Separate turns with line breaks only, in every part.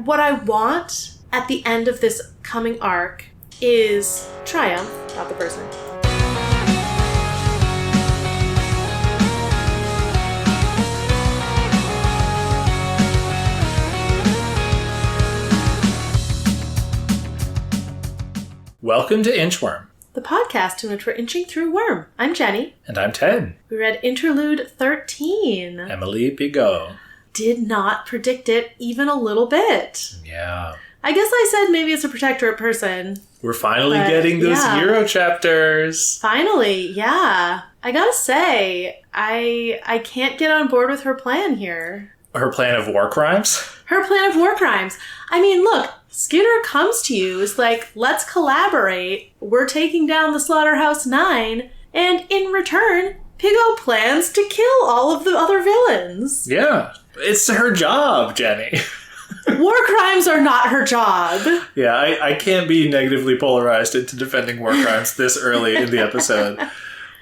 what I want at the end of this coming arc is triumph, not the person.
Welcome to Inchworm,
the podcast in which we're inching through Worm. I'm Jenny.
and I'm Ted.
We read Interlude 13.
Emily Pigot.
Did not predict it even a little bit.
Yeah.
I guess I said maybe it's a protectorate person.
We're finally getting those Euro chapters.
Finally, yeah. I gotta say, I can't get on board with her plan here.
Her plan of war crimes?
Her plan of war crimes. I mean, look, Skinner comes to you, is like, let's collaborate. We're taking down the Slaughterhouse 9, and in return, Pigot plans to kill all of the other villains.
Yeah. It's her job, Jenny.
War crimes are not her job.
Yeah, I can't be negatively polarized into defending war crimes this early in the episode.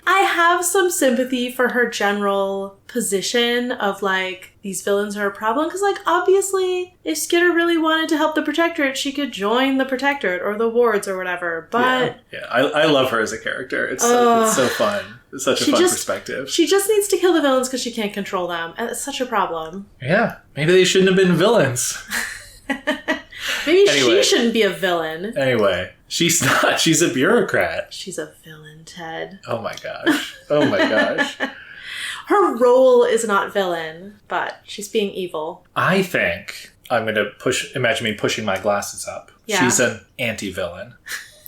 I have some sympathy for her general position of, like, these villains are a problem. Because, like, obviously, if Skinner really wanted to help the Protectorate, she could join the Protectorate or the Wards or whatever. But
Yeah. I love her as a character. It's so fun. It's such a fun perspective.
She just needs to kill the villains because she can't control them. And it's such a problem.
Yeah. Maybe they shouldn't have been villains.
Maybe she shouldn't be a villain.
Anyway, she's not. She's a bureaucrat.
She's a villain, Ted.
Oh my gosh. Oh my gosh.
Her role is not villain, but she's being evil.
I think I'm going to imagine me pushing my glasses up.
Yeah.
She's an anti-villain.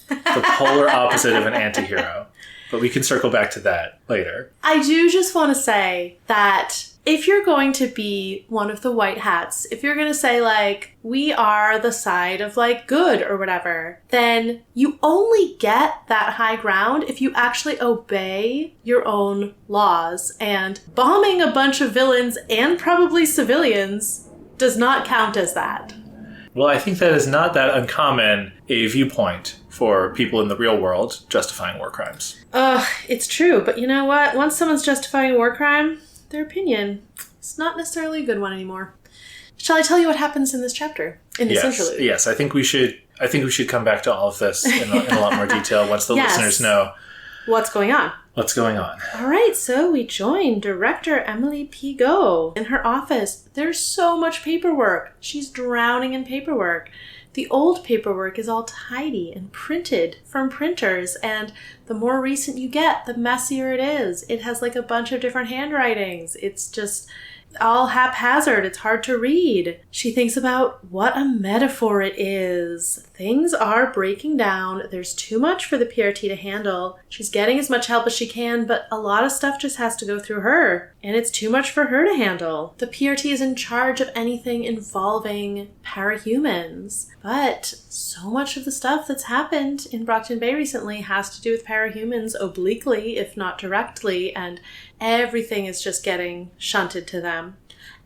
The polar opposite of an anti-hero. But we can circle back to that later.
I do just want to say that if you're going to be one of the white hats, if you're going to say, like, we are the side of, like, good or whatever, then you only get that high ground if you actually obey your own laws. And bombing a bunch of villains and probably civilians does not count as that.
Well, I think that is not that uncommon a viewpoint for people in the real world justifying war crimes.
It's true. But you know what? Once someone's justifying a war crime, their opinion is not necessarily a good one anymore. Shall I tell you what happens in this chapter? In this interlude?
Yes, I think we should come back to all of this in a lot more detail once the listeners know
what's going on.
What's going on.
All right, so we join Director Emily Pigot in her office. There's so much paperwork. She's drowning in paperwork. The old paperwork is all tidy and printed from printers, and the more recent you get, the messier it is. It has like a bunch of different handwritings. It's just all haphazard. It's hard to read. She thinks about what a metaphor it is. Things are breaking down. There's too much for the PRT to handle. She's getting as much help as she can, but a lot of stuff just has to go through her. And it's too much for her to handle. The PRT is in charge of anything involving parahumans. But so much of the stuff that's happened in Brockton Bay recently has to do with parahumans obliquely, if not directly, and everything is just getting shunted to them.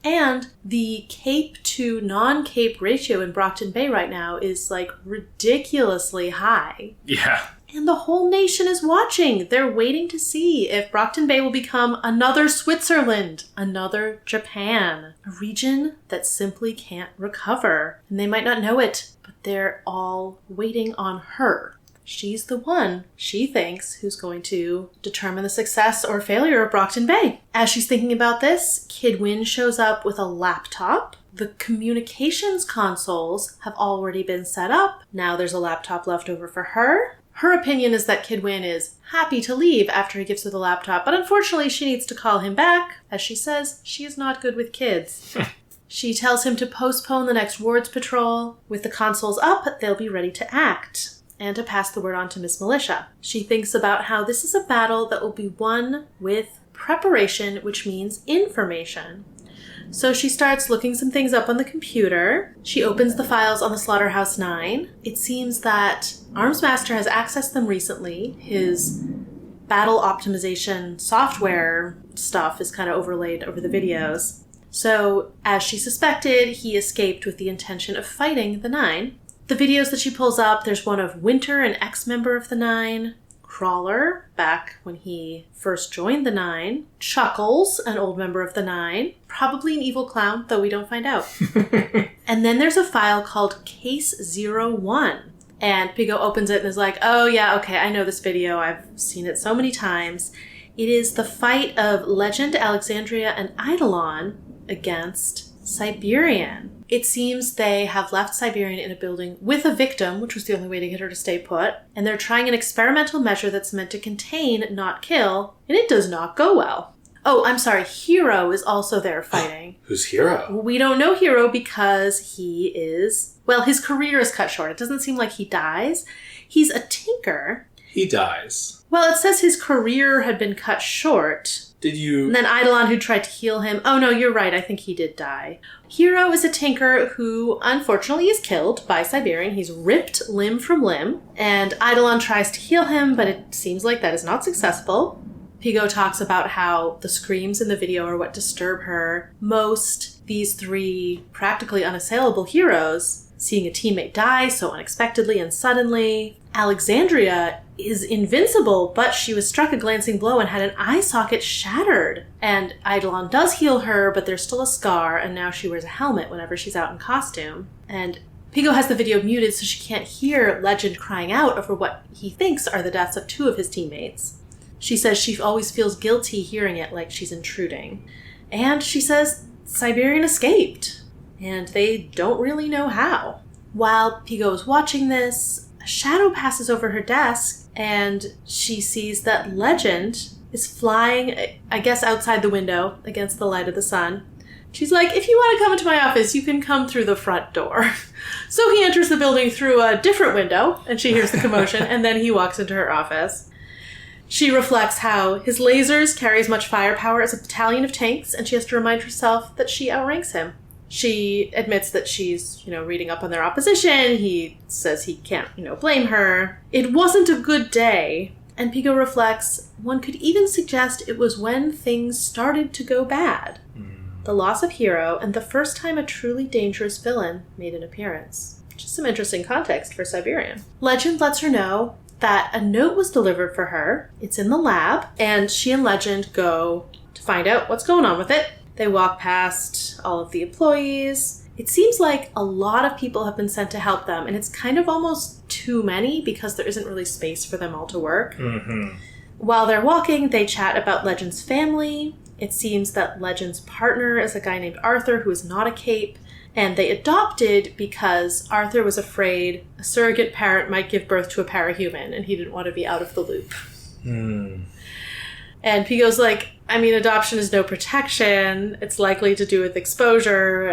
And the Cape to non-Cape ratio in Brockton Bay right now is like ridiculously high.
Yeah.
And the whole nation is watching. They're waiting to see if Brockton Bay will become another Switzerland, another Japan, a region that simply can't recover. And they might not know it, but they're all waiting on her. She's the one, she thinks, who's going to determine the success or failure of Brockton Bay. As she's thinking about this, Kid Win shows up with a laptop. The communications consoles have already been set up. Now there's a laptop left over for her. Her opinion is that Kid Win is happy to leave after he gives her the laptop, but unfortunately she needs to call him back. As she says, she is not good with kids. She tells him to postpone the next wards patrol. With the consoles up, they'll be ready to act. And to pass the word on to Miss Militia. She thinks about how this is a battle that will be won with preparation, which means information. So she starts looking some things up on the computer. She opens the files on the Slaughterhouse 9. It seems that Armsmaster has accessed them recently. His battle optimization software stuff is kind of overlaid over the videos. So, as she suspected, he escaped with the intention of fighting the 9. The videos that she pulls up, there's one of Winter, an ex-member of the 9, Crawler, back when he first joined the Nine. Chuckles, an old member of the Nine. Probably an evil clown, though we don't find out. And then there's a file called Case 01. And Pico opens it and is like, oh yeah, okay, I know this video. I've seen it so many times. It is the fight of Legend, Alexandria, and Eidolon against Siberian. It seems they have left Siberian in a building with a victim, which was the only way to get her to stay put, and they're trying an experimental measure that's meant to contain, not kill, and it does not go well. Oh, I'm sorry, Hero is also there fighting.
Who's Hero?
We don't know Hero because he is... Well, his career is cut short. It doesn't seem like he dies. He's a tinker.
He dies.
Well, it says his career had been cut short.
Did you...
And then Eidolon, who tried to heal him. Oh, no, you're right. I think he did die. Hero is a tinker who, unfortunately, is killed by Siberian. He's ripped limb from limb. And Eidolon tries to heal him, but it seems like that is not successful. Pico talks about how the screams in the video are what disturb her most. These three practically unassailable heroes seeing a teammate die so unexpectedly and suddenly. Alexandria is invincible, but she was struck a glancing blow and had an eye socket shattered. And Eidolon does heal her, but there's still a scar, and now she wears a helmet whenever she's out in costume. And Pico has the video muted so she can't hear Legend crying out over what he thinks are the deaths of two of his teammates. She says she always feels guilty hearing it, like she's intruding. And she says Siberian escaped, and they don't really know how. While Pico is watching this, a shadow passes over her desk, and she sees that Legend is flying, I guess, outside the window against the light of the sun. She's like, if you want to come into my office, you can come through the front door. So he enters the building through a different window, and she hears the commotion, and then he walks into her office. She reflects how his lasers carry as much firepower as a battalion of tanks, and she has to remind herself that she outranks him. She admits that she's, reading up on their opposition. He says he can't, blame her. It wasn't a good day. And Pico reflects, one could even suggest it was when things started to go bad. The loss of Hero, and the first time a truly dangerous villain made an appearance. Just some interesting context for Siberian. Legend lets her know that a note was delivered for her. It's in the lab, and she and Legend go to find out what's going on with it. They walk past all of the employees. It seems like a lot of people have been sent to help them, and it's kind of almost too many because there isn't really space for them all to work. Mm-hmm. While they're walking, they chat about Legend's family. It seems that Legend's partner is a guy named Arthur who is not a cape, and they adopted because Arthur was afraid a surrogate parent might give birth to a parahuman, and he didn't want to be out of the loop. And Pico's like, adoption is no protection. It's likely to do with exposure.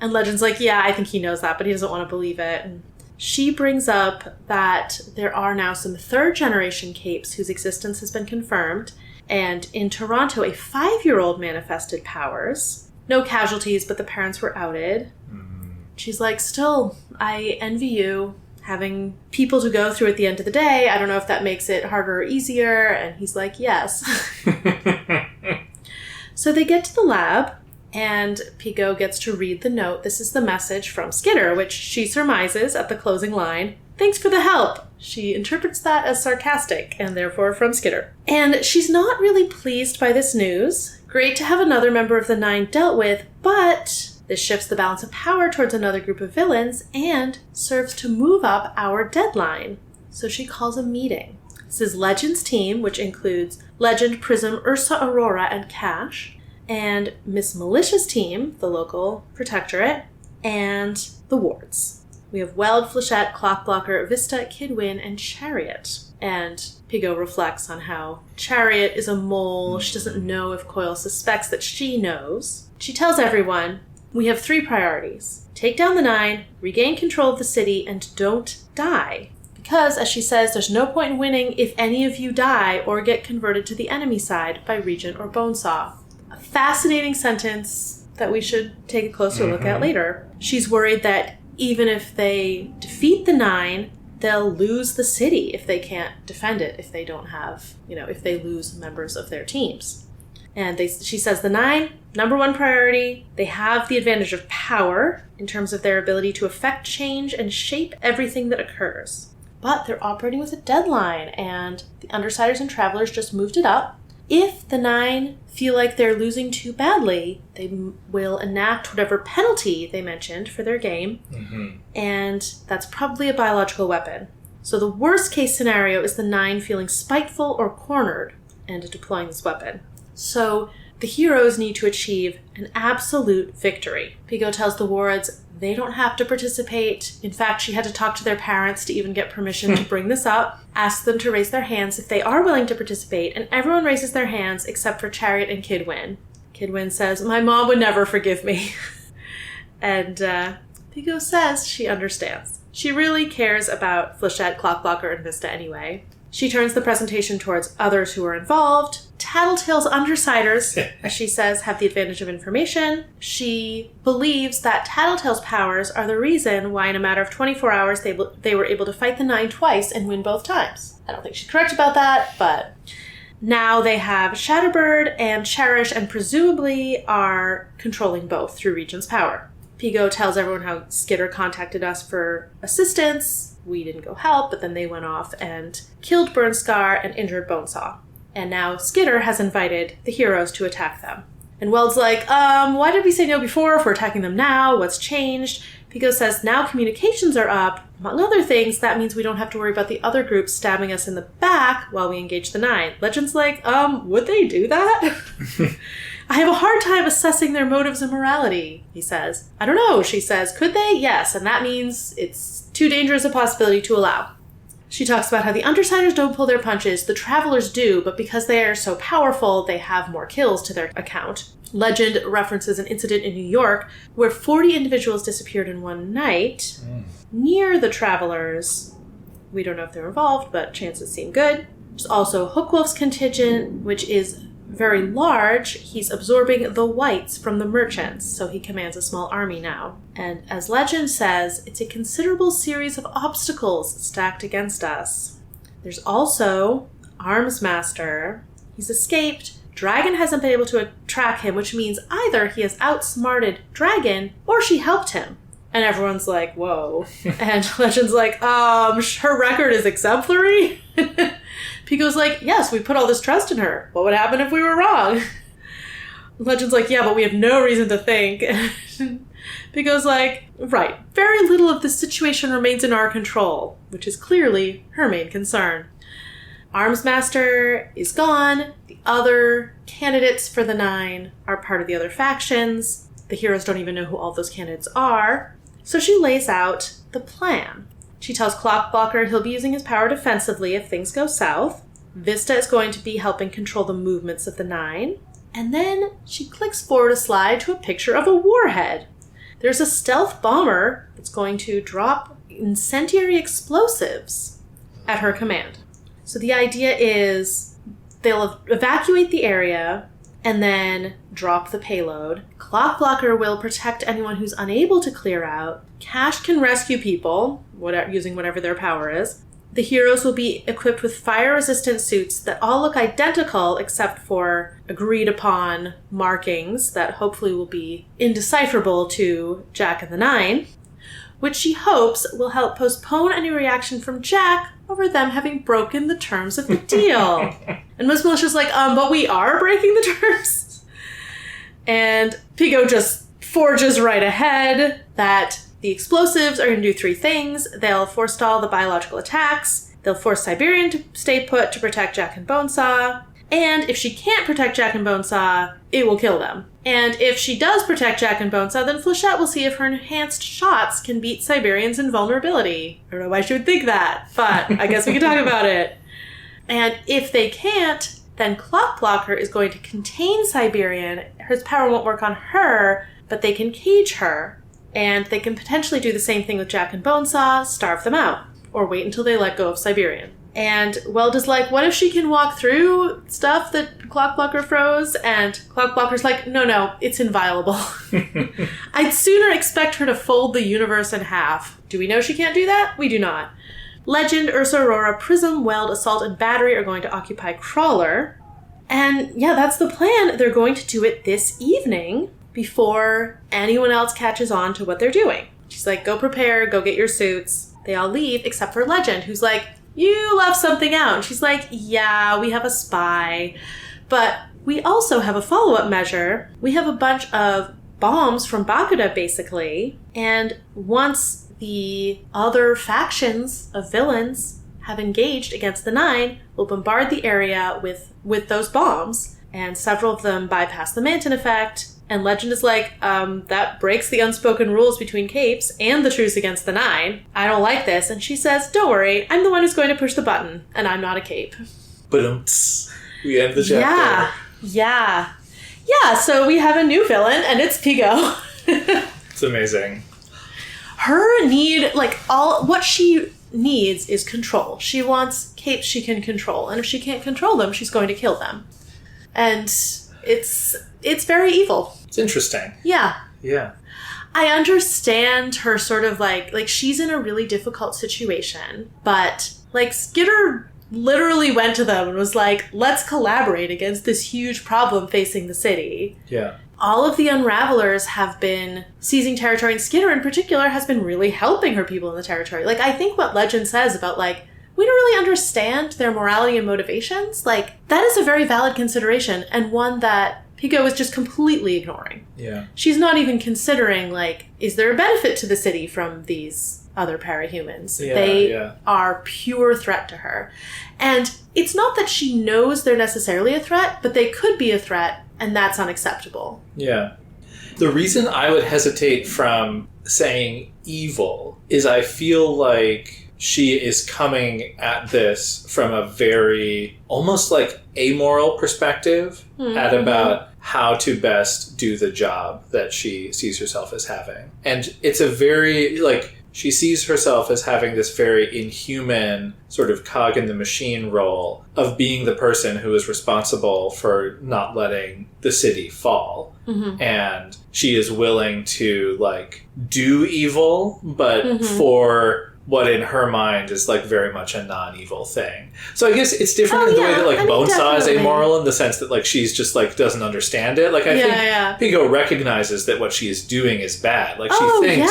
And Legend's like, yeah, I think he knows that, but he doesn't want to believe it. And she brings up that there are now some third-generation capes whose existence has been confirmed. And in Toronto, a 5-year-old manifested powers. No casualties, but the parents were outed. She's like, still, I envy you. Having people to go through at the end of the day, I don't know if that makes it harder or easier. And he's like, yes. So they get to the lab, and Pico gets to read the note. This is the message from Skitter, which she surmises at the closing line. Thanks for the help. She interprets that as sarcastic, and therefore from Skitter. And she's not really pleased by this news. Great to have another member of the Nine dealt with, but this shifts the balance of power towards another group of villains and serves to move up our deadline. So she calls a meeting. This is Legend's team, which includes Legend, Prism, Ursa, Aurora, and Cash, and Miss Malicia's team, the local protectorate, and the wards. We have Weld, Flechette, Clockblocker, Vista, Kidwin, and Chariot. And Pico reflects on how Chariot is a mole. She doesn't know if Coil suspects that she knows. She tells everyone, we have 3 priorities. Take down the Nine, regain control of the city, and don't die. Because, as she says, there's no point in winning if any of you die or get converted to the enemy side by Regent or Bonesaw. A fascinating sentence that we should take a closer look at later. She's worried that even if they defeat the Nine, they'll lose the city if they can't defend it, if they don't have, if they lose members of their teams. And she says the Nine, number 1 priority, they have the advantage of power in terms of their ability to affect change and shape everything that occurs. but they're operating with a deadline, and the Undersiders and Travelers just moved it up. If the 9 feel like they're losing too badly, they will enact whatever penalty they mentioned for their game, and that's probably a biological weapon. So the worst case scenario is the 9 feeling spiteful or cornered and deploying this weapon. So the heroes need to achieve an absolute victory. Pico tells the wards they don't have to participate. In fact, she had to talk to their parents to even get permission to bring this up. Ask them to raise their hands if they are willing to participate, and everyone raises their hands except for Chariot and Kidwin. Kidwin says, "My mom would never forgive me." And Pico says she understands. She really cares about Flechette, Clockblocker, and Vista anyway. She turns the presentation towards others who are involved. Tattletale's Undersiders, as she says, have the advantage of information. She believes that Tattletale's powers are the reason why in a matter of 24 hours they were able to fight the 9 twice and win both times. I don't think she's correct about that, but now they have Shatterbird and Cherish and presumably are controlling both through Regent's power. Pico tells everyone how Skitter contacted us for assistance. We didn't go help, but then they went off and killed Burnscar and injured Bonesaw. And now Skitter has invited the heroes to attack them. And Weld's like, why did we say no before if we're attacking them now? What's changed? Pico says now communications are up. Among other things, that means we don't have to worry about the other group stabbing us in the back while we engage the 9. Legend's like, would they do that? I have a hard time assessing their motives and morality, he says. I don't know, she says. Could they? Yes, and that means it's too dangerous a possibility to allow. She talks about how the Undersiders don't pull their punches, the Travelers do, but because they are so powerful, they have more kills to their account. Legend references an incident in New York where 40 individuals disappeared in one night near the Travelers. We don't know if they're involved, but chances seem good. There's also Hookwolf's contingent, which is very large. He's absorbing the whites from the merchants, so he commands a small army now. And as Legend says, it's a considerable series of obstacles stacked against us. There's also Armsmaster. He's escaped. Dragon hasn't been able to track him, which means either he has outsmarted Dragon or she helped him. And everyone's like, whoa. And Legend's like, her record is exemplary? Pico's like, yes, we put all this trust in her. What would happen if we were wrong? Legend's like, yeah, but we have no reason to think. Pico's like, right, very little of this situation remains in our control, which is clearly her main concern. Armsmaster is gone. The other candidates for the 9 are part of the other factions. The heroes don't even know who all those candidates are. So she lays out the plan. She tells Clockblocker he'll be using his power defensively if things go south. Vista is going to be helping control the movements of the 9. And then she clicks forward a slide to a picture of a warhead. There's a stealth bomber that's going to drop incendiary explosives at her command. So the idea is they'll evacuate the area and then drop the payload. Clockblocker will protect anyone who's unable to clear out. Cash can rescue people, using whatever their power is. The heroes will be equipped with fire-resistant suits that all look identical except for agreed-upon markings that hopefully will be indecipherable to Jack and the 9, which she hopes will help postpone any reaction from Jack over them having broken the terms of the deal. And Miss Militia's like, but we are breaking the terms. And Pico just forges right ahead that the explosives are going to do 3 things. They'll forestall the biological attacks. They'll force Siberian to stay put to protect Jack and Bonesaw. And if she can't protect Jack and Bonesaw, it will kill them. And if she does protect Jack and Bonesaw, then Flechette will see if her enhanced shots can beat Siberian's invulnerability. I don't know why she would think that, but I guess we can talk about it. And if they can't, then Clockblocker is going to contain Siberian. His power won't work on her, but they can cage her. And they can potentially do the same thing with Jack and Bonesaw, starve them out, or wait until they let go of Siberian. And Weld is like, what if she can walk through stuff that Clockblocker froze? And Clockblocker's like, no, it's inviolable. I'd sooner expect her to fold the universe in half. Do we know she can't do that? We do not. Legend, Ursa Aurora, Prism, Weld, Assault, and Battery are going to occupy Crawler. And yeah, that's the plan. They're going to do it this evening before anyone else catches on to what they're doing. She's like, go prepare, go get your suits. They all leave except for Legend, who's like, you left something out. And she's like, yeah, we have a spy. But we also have a follow-up measure. We have a bunch of bombs from Bakuda, basically. And once the other factions of villains have engaged against the Nine, we'll bombard the area with those bombs. And several of them bypass the Manton effect. And Legend is like, that breaks the unspoken rules between Capes and the truce against the Nine. I don't like this. And she says, don't worry, I'm the one who's going to push the button, and I'm not a Cape.
But we end the chapter.
Yeah, so we have a new villain, and it's Pigo.
It's amazing.
Her need, what she needs is control. She wants Capes she can control, and if she can't control them, she's going to kill them. And it's very evil.
It's interesting.
Yeah.
Yeah.
I understand her sort of like she's in a really difficult situation, but Skitter literally went to them and was like, let's collaborate against this huge problem facing the city.
Yeah.
All of the Unravelers have been seizing territory, and Skitter in particular has been really helping her people in the territory. I think what Legend says about we don't really understand their morality and motivations, that is a very valid consideration, and one that Pigo is just completely ignoring.
Yeah.
She's not even considering, is there a benefit to the city from these other parahumans?
Yeah,
they are pure threat to her. And it's not that she knows they're necessarily a threat, but they could be a threat, and that's unacceptable.
Yeah. The reason I would hesitate from saying evil is I feel like she is coming at this from a very almost amoral perspective at about how to best do the job that she sees herself as having. And it's a very, she sees herself as having this very inhuman sort of cog in the machine role of being the person who is responsible for not letting the city fall. Mm-hmm. And she is willing to, do evil, but for what in her mind is very much a non-evil thing. So I guess it's different in the way that Bonesaw is amoral in the sense that she's just doesn't understand it. I think Pigo recognizes that what she is doing is bad. She thinks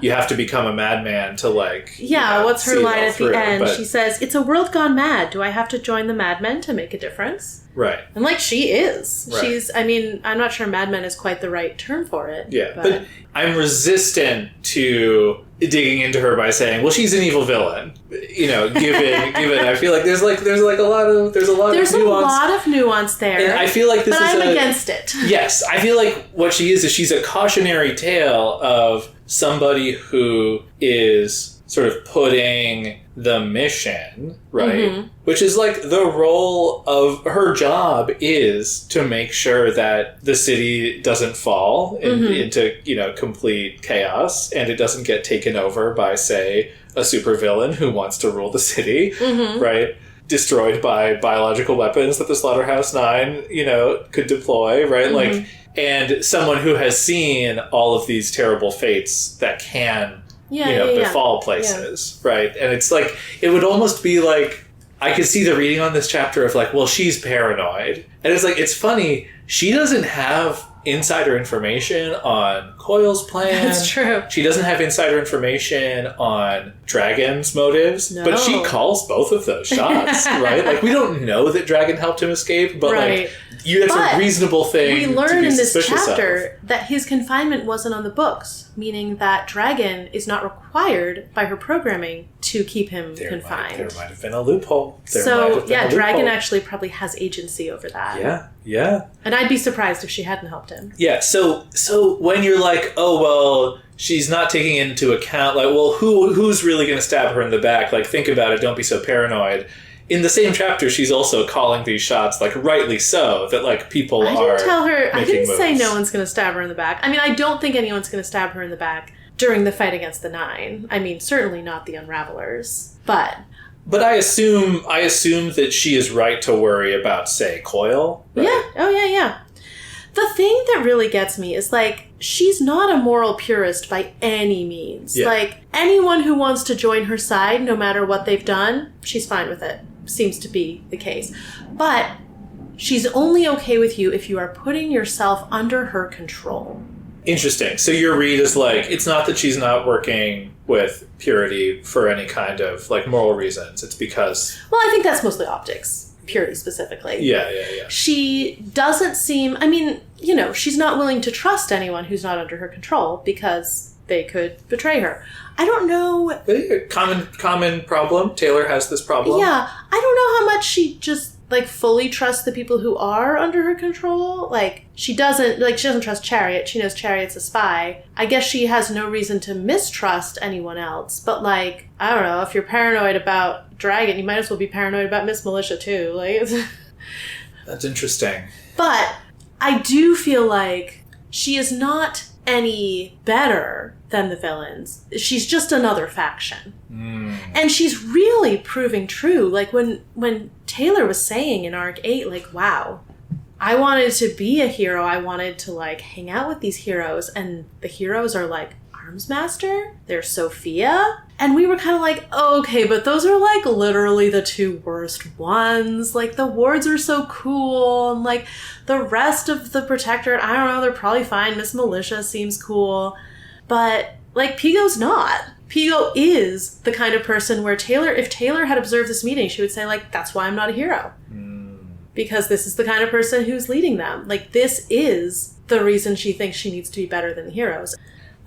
you have to become a madman to
what's her line at the end? But she says, it's a world gone mad. Do I have to join the madmen to make a difference?
Right.
And she is.
Right.
She's, I'm not sure madman is quite the right term for it.
Yeah. But I'm resistant to digging into her by saying, well, she's an evil villain. Given I feel like there's a lot of nuance.
A lot of nuance there.
And I feel like this
I'm against it.
Yes. I feel like what she is she's a cautionary tale of somebody who is sort of putting the mission, right? Mm-hmm. Which is the role of her job is to make sure that the city doesn't fall into, complete chaos and it doesn't get taken over by, say, a supervillain who wants to rule the city, right? Destroyed by biological weapons that the Slaughterhouse Nine, could deploy, right? And someone who has seen all of these terrible fates that can befall places, right? And it's it would almost be I could see the reading on this chapter of well, she's paranoid. And it's it's funny, she doesn't have insider information on Coil's plan.
That's true.
She doesn't have insider information on Dragon's motives, but she calls both of those shots, right? We don't know that Dragon helped him escape, but that's a reasonable thing.
We learn in this
chapter
that his confinement wasn't on the books, meaning that Dragon is not required by her programming to keep him confined.
There might have been a loophole.
Dragon actually probably has agency over that.
Yeah.
And I'd be surprised if she hadn't helped him.
Yeah, so when you're oh, well, she's not taking into account, who's really going to stab her in the back? Think about it, don't be so paranoid. In the same chapter, she's also calling these shots, rightly so, that, people are
I didn't tell her, I didn't
moves.
say no one's going to stab her in the back. I don't think anyone's going to stab her in the back during the fight against the Nine. Certainly not the Unravelers. But
I assume that she is right to worry about, say, Coil. Right?
Yeah. Oh, yeah. The thing that really gets me is, she's not a moral purist by any means.
Yeah.
Anyone who wants to join her side, no matter what they've done, she's fine with it. Seems to be the case. But she's only okay with you if you are putting yourself under her control.
Interesting. So your read is it's not that she's not working with purity for any kind of like moral reasons. It's because...
Well, I think that's mostly optics. Purity specifically.
Yeah.
She doesn't seem... I mean, you know, she's not willing to trust anyone who's not under her control because they could betray her. I don't know...
Common problem. Taylor has this problem.
Yeah. I don't know how much she just, like, fully trusts the people who are under her control. Like, she doesn't trust Chariot. She knows Chariot's a spy. I guess she has no reason to mistrust anyone else. But, like, I don't know, if you're paranoid about Dragon, you might as well be paranoid about Miss Militia, too. Like,
that's interesting.
But I do feel like she is not any better than the villains. She's just another faction. And she's really proving true. Like, when Taylor was saying in Arc 8, like, wow, I wanted to be a hero. I wanted to, like, hang out with these heroes. And the heroes are, like, Armsmaster. They're Sophia. And we were kind of like, oh, okay, but those are, like, literally the two worst ones. Like, the wards are so cool. And, like, the rest of the Protectorate, I don't know, they're probably fine. Miss Militia seems cool. But, like, Pigo's not. Pigo is the kind of person where if Taylor had observed this meeting, she would say, like, that's why I'm not a hero. Because this is the kind of person who's leading them. Like, this is the reason she thinks she needs to be better than the heroes.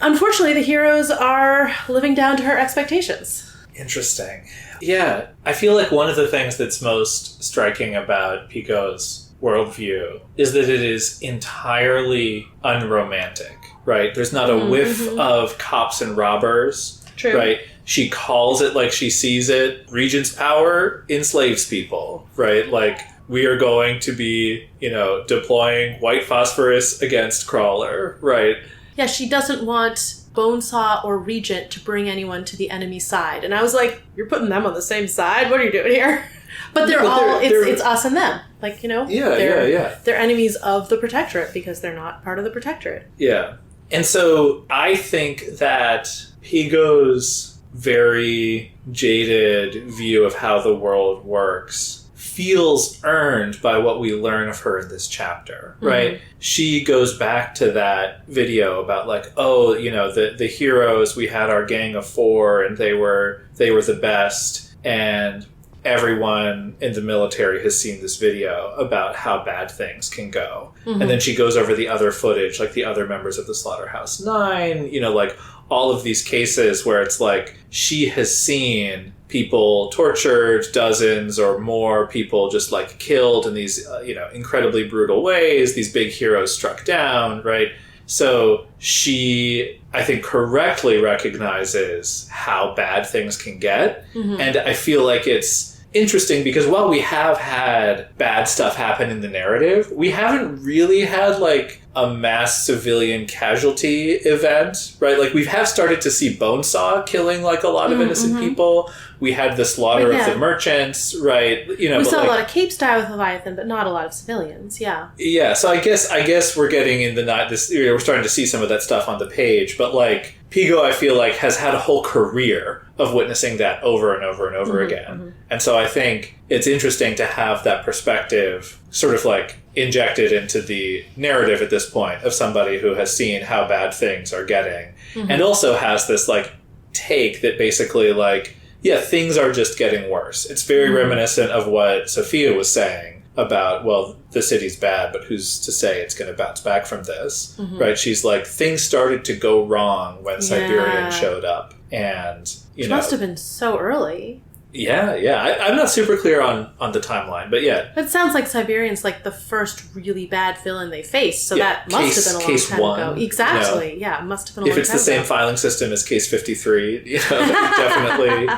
Unfortunately, the heroes are living down to her expectations.
Interesting. Yeah. I feel like one of the things that's most striking about Pico's worldview is that it is entirely unromantic, right? There's not a whiff of cops and robbers,
True.
Right? She calls it like she sees it. Regent's power enslaves people, right? Like, we are going to be, deploying white phosphorus against Crawler, right?
Yeah, she doesn't want Bonesaw or Regent to bring anyone to the enemy side. And I was like, you're putting them on the same side? What are you doing here? But it's us and them. Like, they're enemies of the Protectorate because they're not part of the Protectorate.
Yeah. And so I think that Pigo's very jaded view of how the world works feels earned by what we learn of her in this chapter, right? Mm-hmm. She goes back to that video about like, the heroes, we had our gang of 4 and they were the best, and everyone in the military has seen this video about how bad things can go. Mm-hmm. And then she goes over the other footage, like the other members of the Slaughterhouse 9, like all of these cases where it's like she has seen people tortured, dozens or more people just like killed in these, incredibly brutal ways, these big heroes struck down, right? So she, I think, correctly recognizes how bad things can get. Mm-hmm. And I feel like it's interesting because while we have had bad stuff happen in the narrative, we haven't really had like a mass civilian casualty event, right? Like we have started to see Bonesaw killing like a lot of innocent people. We had the slaughter of the merchants, right? We
saw a lot of capes die with Leviathan, but not a lot of civilians. Yeah.
Yeah. So I guess we're getting in the night. We're starting to see some of that stuff on the page, but like Pigo, I feel like has had a whole career of witnessing that over and over and over again. Mm-hmm. And so I think it's interesting to have that perspective sort of like injected into the narrative at this point of somebody who has seen how bad things are getting and also has this like take that basically like, yeah, things are just getting worse. It's very reminiscent of what Sophia was saying about, well, the city's bad, but who's to say it's going to bounce back from this, right? She's like, things started to go wrong when Siberian showed up. And,
Which must have been so early.
Yeah. I'm not super clear on the timeline, but yeah.
It sounds like Siberian's like the first really bad villain they faced, so that must have been a long time ago. Exactly, it must have been a long time ago.
If it's the same filing system as Case 53, definitely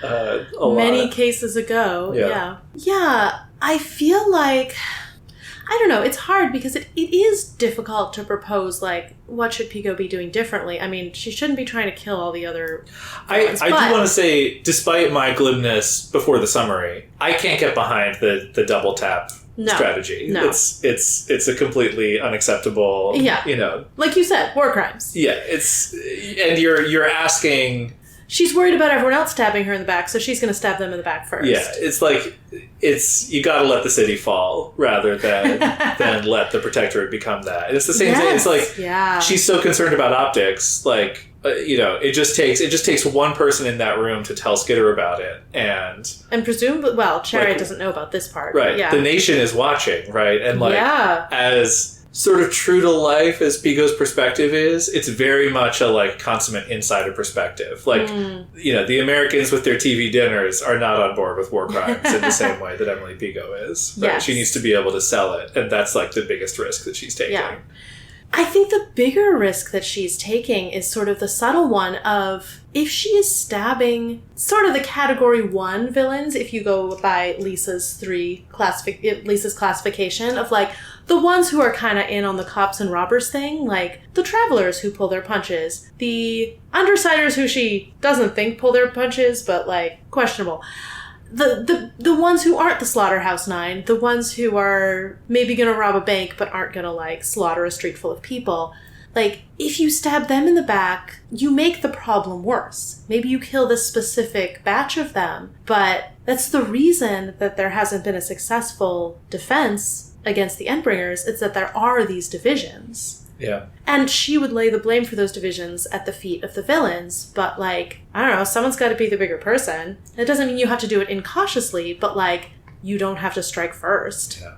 a lot.
Many cases ago, Yeah, I feel like... I don't know, it's hard because it is difficult to propose, like, what should Pico be doing differently? I mean, she shouldn't be trying to kill all the other villains,
I do want to say, despite my glibness before the summary, I can't get behind the double tap strategy.
No.
It's a completely unacceptable,
Like you said, war crimes.
Yeah, and you're asking...
She's worried about everyone else stabbing her in the back, so she's going to stab them in the back first.
Yeah, it's like, you got to let the city fall rather than let the Protectorate become that. And it's the same thing. It's like, she's so concerned about optics. Like, it just takes one person in that room to tell Skitter about it, and
presumably, well, Chariot doesn't know about this part,
right?
Yeah,
the nation is watching, right? And as sort of true to life as Pico's perspective is, it's very much a like consummate insider perspective. Like, the Americans with their TV dinners are not on board with war crimes in the same way that Emily Pico is. Right? Yes. She needs to be able to sell it, and that's like the biggest risk that she's taking.
Yeah. I think the bigger risk that she's taking is sort of the subtle one of if she is stabbing sort of the category 1 villains, if you go by Lisa's classification of like the ones who are kind of in on the cops and robbers thing, like the travelers who pull their punches, the undersiders who she doesn't think pull their punches, but like questionable. The ones who aren't the Slaughterhouse Nine, the ones who are maybe going to rob a bank but aren't going to, like, slaughter a street full of people. Like, if you stab them in the back, you make the problem worse. Maybe you kill this specific batch of them, but that's the reason that there hasn't been a successful defense against the Endbringers. It's that there are these divisions.
Yeah.
And she would lay the blame for those divisions at the feet of the villains, but, like, I don't know, someone's got to be the bigger person. It doesn't mean you have to do it incautiously, but, like, you don't have to strike first.
Yeah.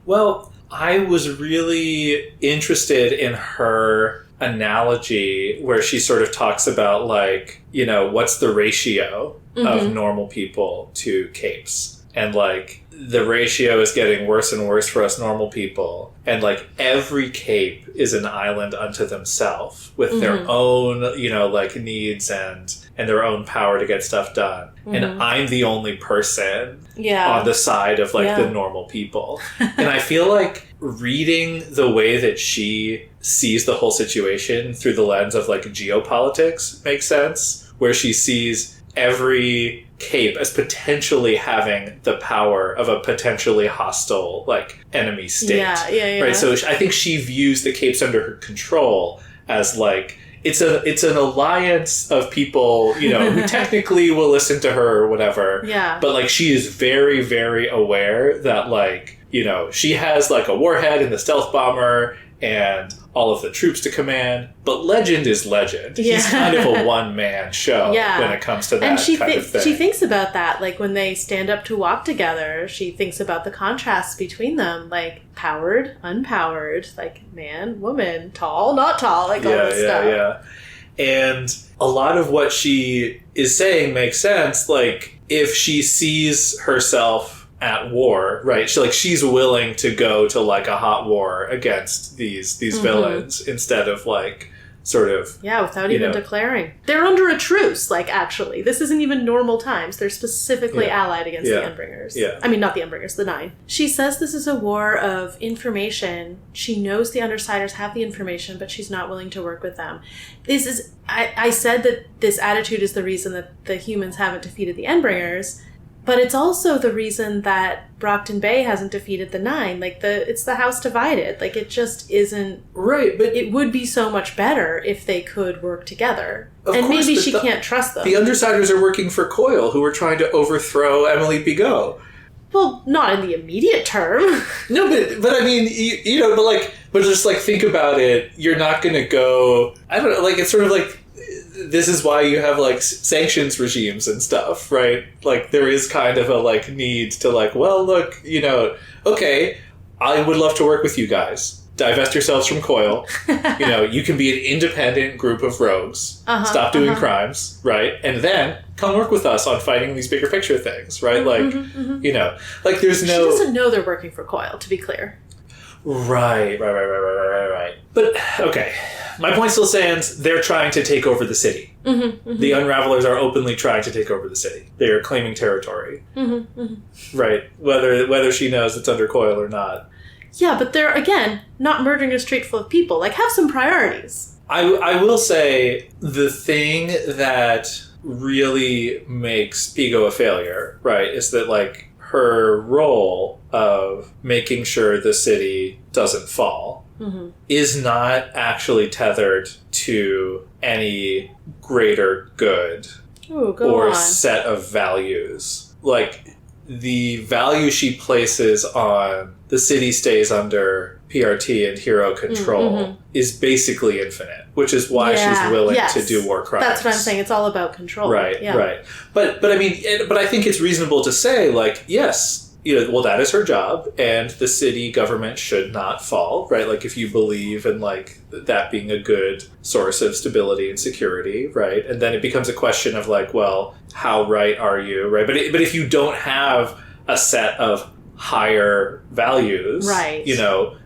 Well, I was really interested in her analogy where she sort of talks about, like, what's the ratio of normal people to capes? And, like, the ratio is getting worse and worse for us normal people. And, like, every cape is an island unto themselves with their own, needs and their own power to get stuff done. And I'm the only person on the side of, like, the normal people. And I feel like reading the way that she sees the whole situation through the lens of, like, geopolitics makes sense, where she sees every cape as potentially having the power of a potentially hostile, like, enemy state.
Yeah.
Right? So I think she views the capes under her control as, like, it's an alliance of people, who technically will listen to her or whatever.
Yeah.
But, like, she is very, very aware that, like, she has, like, a warhead and the stealth bomber and all of the troops to command, but legend is legend.
Yeah.
He's kind of a one-man show when it comes to that
and
kind of thing.
She thinks about that, like, when they stand up to walk together, she thinks about the contrasts between them, like, powered, unpowered, like, man, woman, tall, not tall, like, all this stuff.
Yeah. And a lot of what she is saying makes sense, like, if she sees herself at war, right? She's willing to go to, like, a hot war against these villains instead of, like, sort of...
Yeah, without even declaring. They're under a truce, like, actually. This isn't even normal times. They're specifically allied against the Endbringers.
Yeah.
I mean, not the Endbringers, the Nine. She says this is a war of information. She knows the Undersiders have the information, but she's not willing to work with them. This is... I said that this attitude is the reason that the humans haven't defeated the Endbringers, but it's also the reason that Brockton Bay hasn't defeated the Nine. Like, it's the house divided. Like, it just isn't...
Right, but...
It would be so much better if they could work together.
Of
and
course,
maybe she can't trust them.
The Undersiders are working for Coyle, who are trying to overthrow Emily Pigot.
Well, not in the immediate term.
No, but I mean, but just, like, think about it. You're not going to go... I don't know, like, it's sort of like... This is why you have, like, sanctions regimes and stuff, right? Like, there is kind of a, like, need to, like, well, look, okay, I would love to work with you guys. Divest yourselves from Coyle. You can be an independent group of rogues. Stop doing crimes, right? And then come work with us on fighting these bigger picture things, right? Like, like, there's no...
She doesn't know they're working for Coyle, to be clear.
Right. But, okay. My point still stands. They're trying to take over the city. The Unravelers are openly trying to take over the city. They are claiming territory. Right. Whether she knows it's under Coyle or not.
Yeah, but they're, again, not murdering a street full of people. Like, have some priorities.
I will say the thing that really makes Pigo a failure, right, is that, like, her role of making sure the city doesn't fall is not actually tethered to any greater good or set of values. Like, the value she places on the city stays under PRT and hero control is basically infinite. which is why she's willing to do war crimes.
That's what I'm saying. It's all about control.
Right, right. But I mean, but I think it's reasonable to say, like, yes, well, that is her job, and the city government should not fall, right? Like, if you believe in, like, that being a good source of stability and security, right? And then it becomes a question of, like, well, how right are you, right? But if you don't have a set of higher values,
right,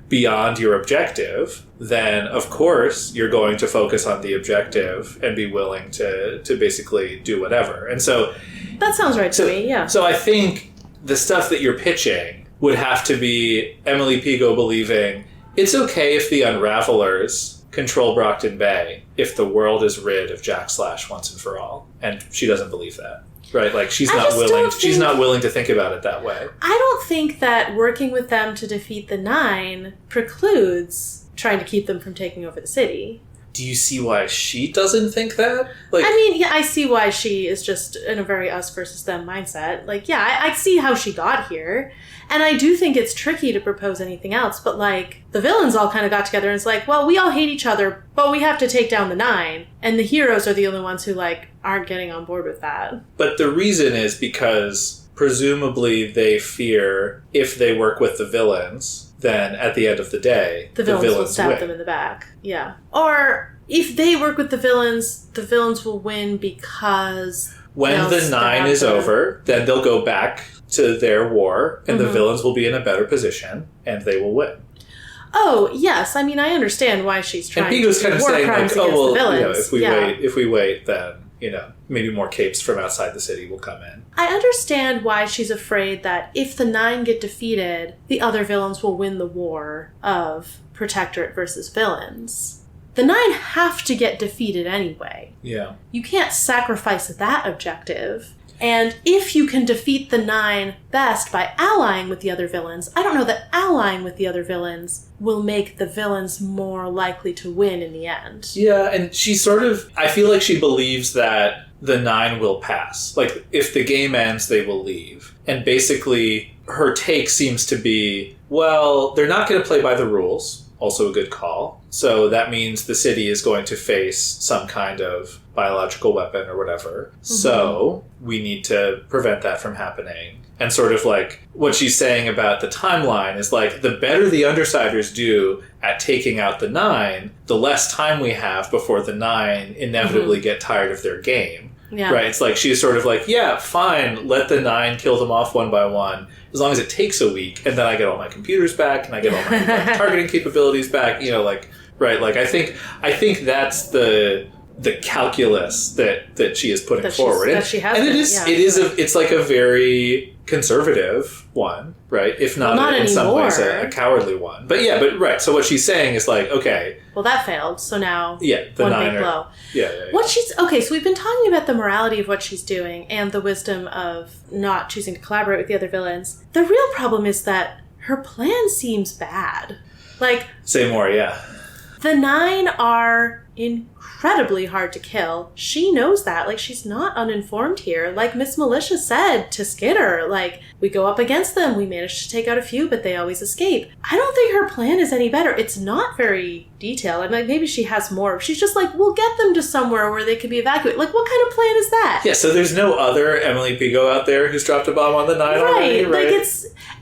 beyond your objective, then of course you're going to focus on the objective and be willing to basically do whatever. And so
that sounds right to me, yeah.
So I think the stuff that you're pitching would have to be Emily Pigo believing it's okay if the Unravelers control Brockton Bay if the world is rid of Jack Slash once and for all. And she doesn't believe that. Right, like she's not willing to think about it that way. I
don't think that working with them to defeat the Nine precludes trying to keep them from taking over the city.
Do you see why she doesn't think that? Like,
I mean, yeah, I see why she is just in a very us versus them mindset. Like, yeah, I see how she got here. And I do think it's tricky to propose anything else. But, like, the villains all kind of got together and it's like, well, we all hate each other, but we have to take down the Nine. And the heroes are the only ones who, like, aren't getting on board with that.
But the reason is because presumably they fear if they work with the villains, then at the end of the day, the villains
will stab them in the back. Yeah. Or if they work with the villains will win because
when the Nine is over, then they'll go back to their war and the villains will be in a better position and they will win.
Oh, yes. I mean, I understand why she's trying to
do kind of
war
saying,
crimes
like,
against the villains.
If we wait, then, maybe more capes from outside the city will come in.
I understand why she's afraid that if the Nine get defeated, the other villains will win the war of Protectorate versus villains. The Nine have to get defeated anyway.
Yeah.
You can't sacrifice that objective. And if you can defeat the Nine best by allying with the other villains, I don't know that allying with the other villains will make the villains more likely to win in the end.
Yeah, and I feel like she believes that the Nine will pass. Like, if the game ends, they will leave. And basically, her take seems to be, well, they're not going to play by the rules. Also a good call. So that means the city is going to face some kind of biological weapon or whatever. Mm-hmm. So we need to prevent that from happening. And sort of like what she's saying about the timeline is like, the better the Undersiders do at taking out the Nine, the less time we have before the Nine inevitably get tired of their game.
Yeah.
Right? It's like, she's sort of like, yeah, fine, let the Nine kill them off one by one, as long as it takes a week, and then I get all my computers back, and I get all my targeting capabilities back, right? Like, I think that's the calculus that she is putting forward. It's like a very conservative one, right? If not in some ways a cowardly one. But right. So what she's saying is like, okay,
well, that failed. So now,
the
one
Nine
big blow.
Yeah.
So we've been talking about the morality of what she's doing and the wisdom of not choosing to collaborate with the other villains. The real problem is that her plan seems bad. Like,
say more, yeah.
The Nine are incredibly hard to kill. She knows that. Like, she's not uninformed here. Like Miss Militia said to Skitter, like, we go up against them, we manage to take out a few, but they always escape. I don't think her plan is any better. It's not very detailed. I'm like, maybe she has more. She's just like, we'll get them to somewhere where they can be evacuated. Like, what kind of plan is that?
Yeah, so there's no other Emily Pigo out there who's dropped a bomb on the Nine already, right?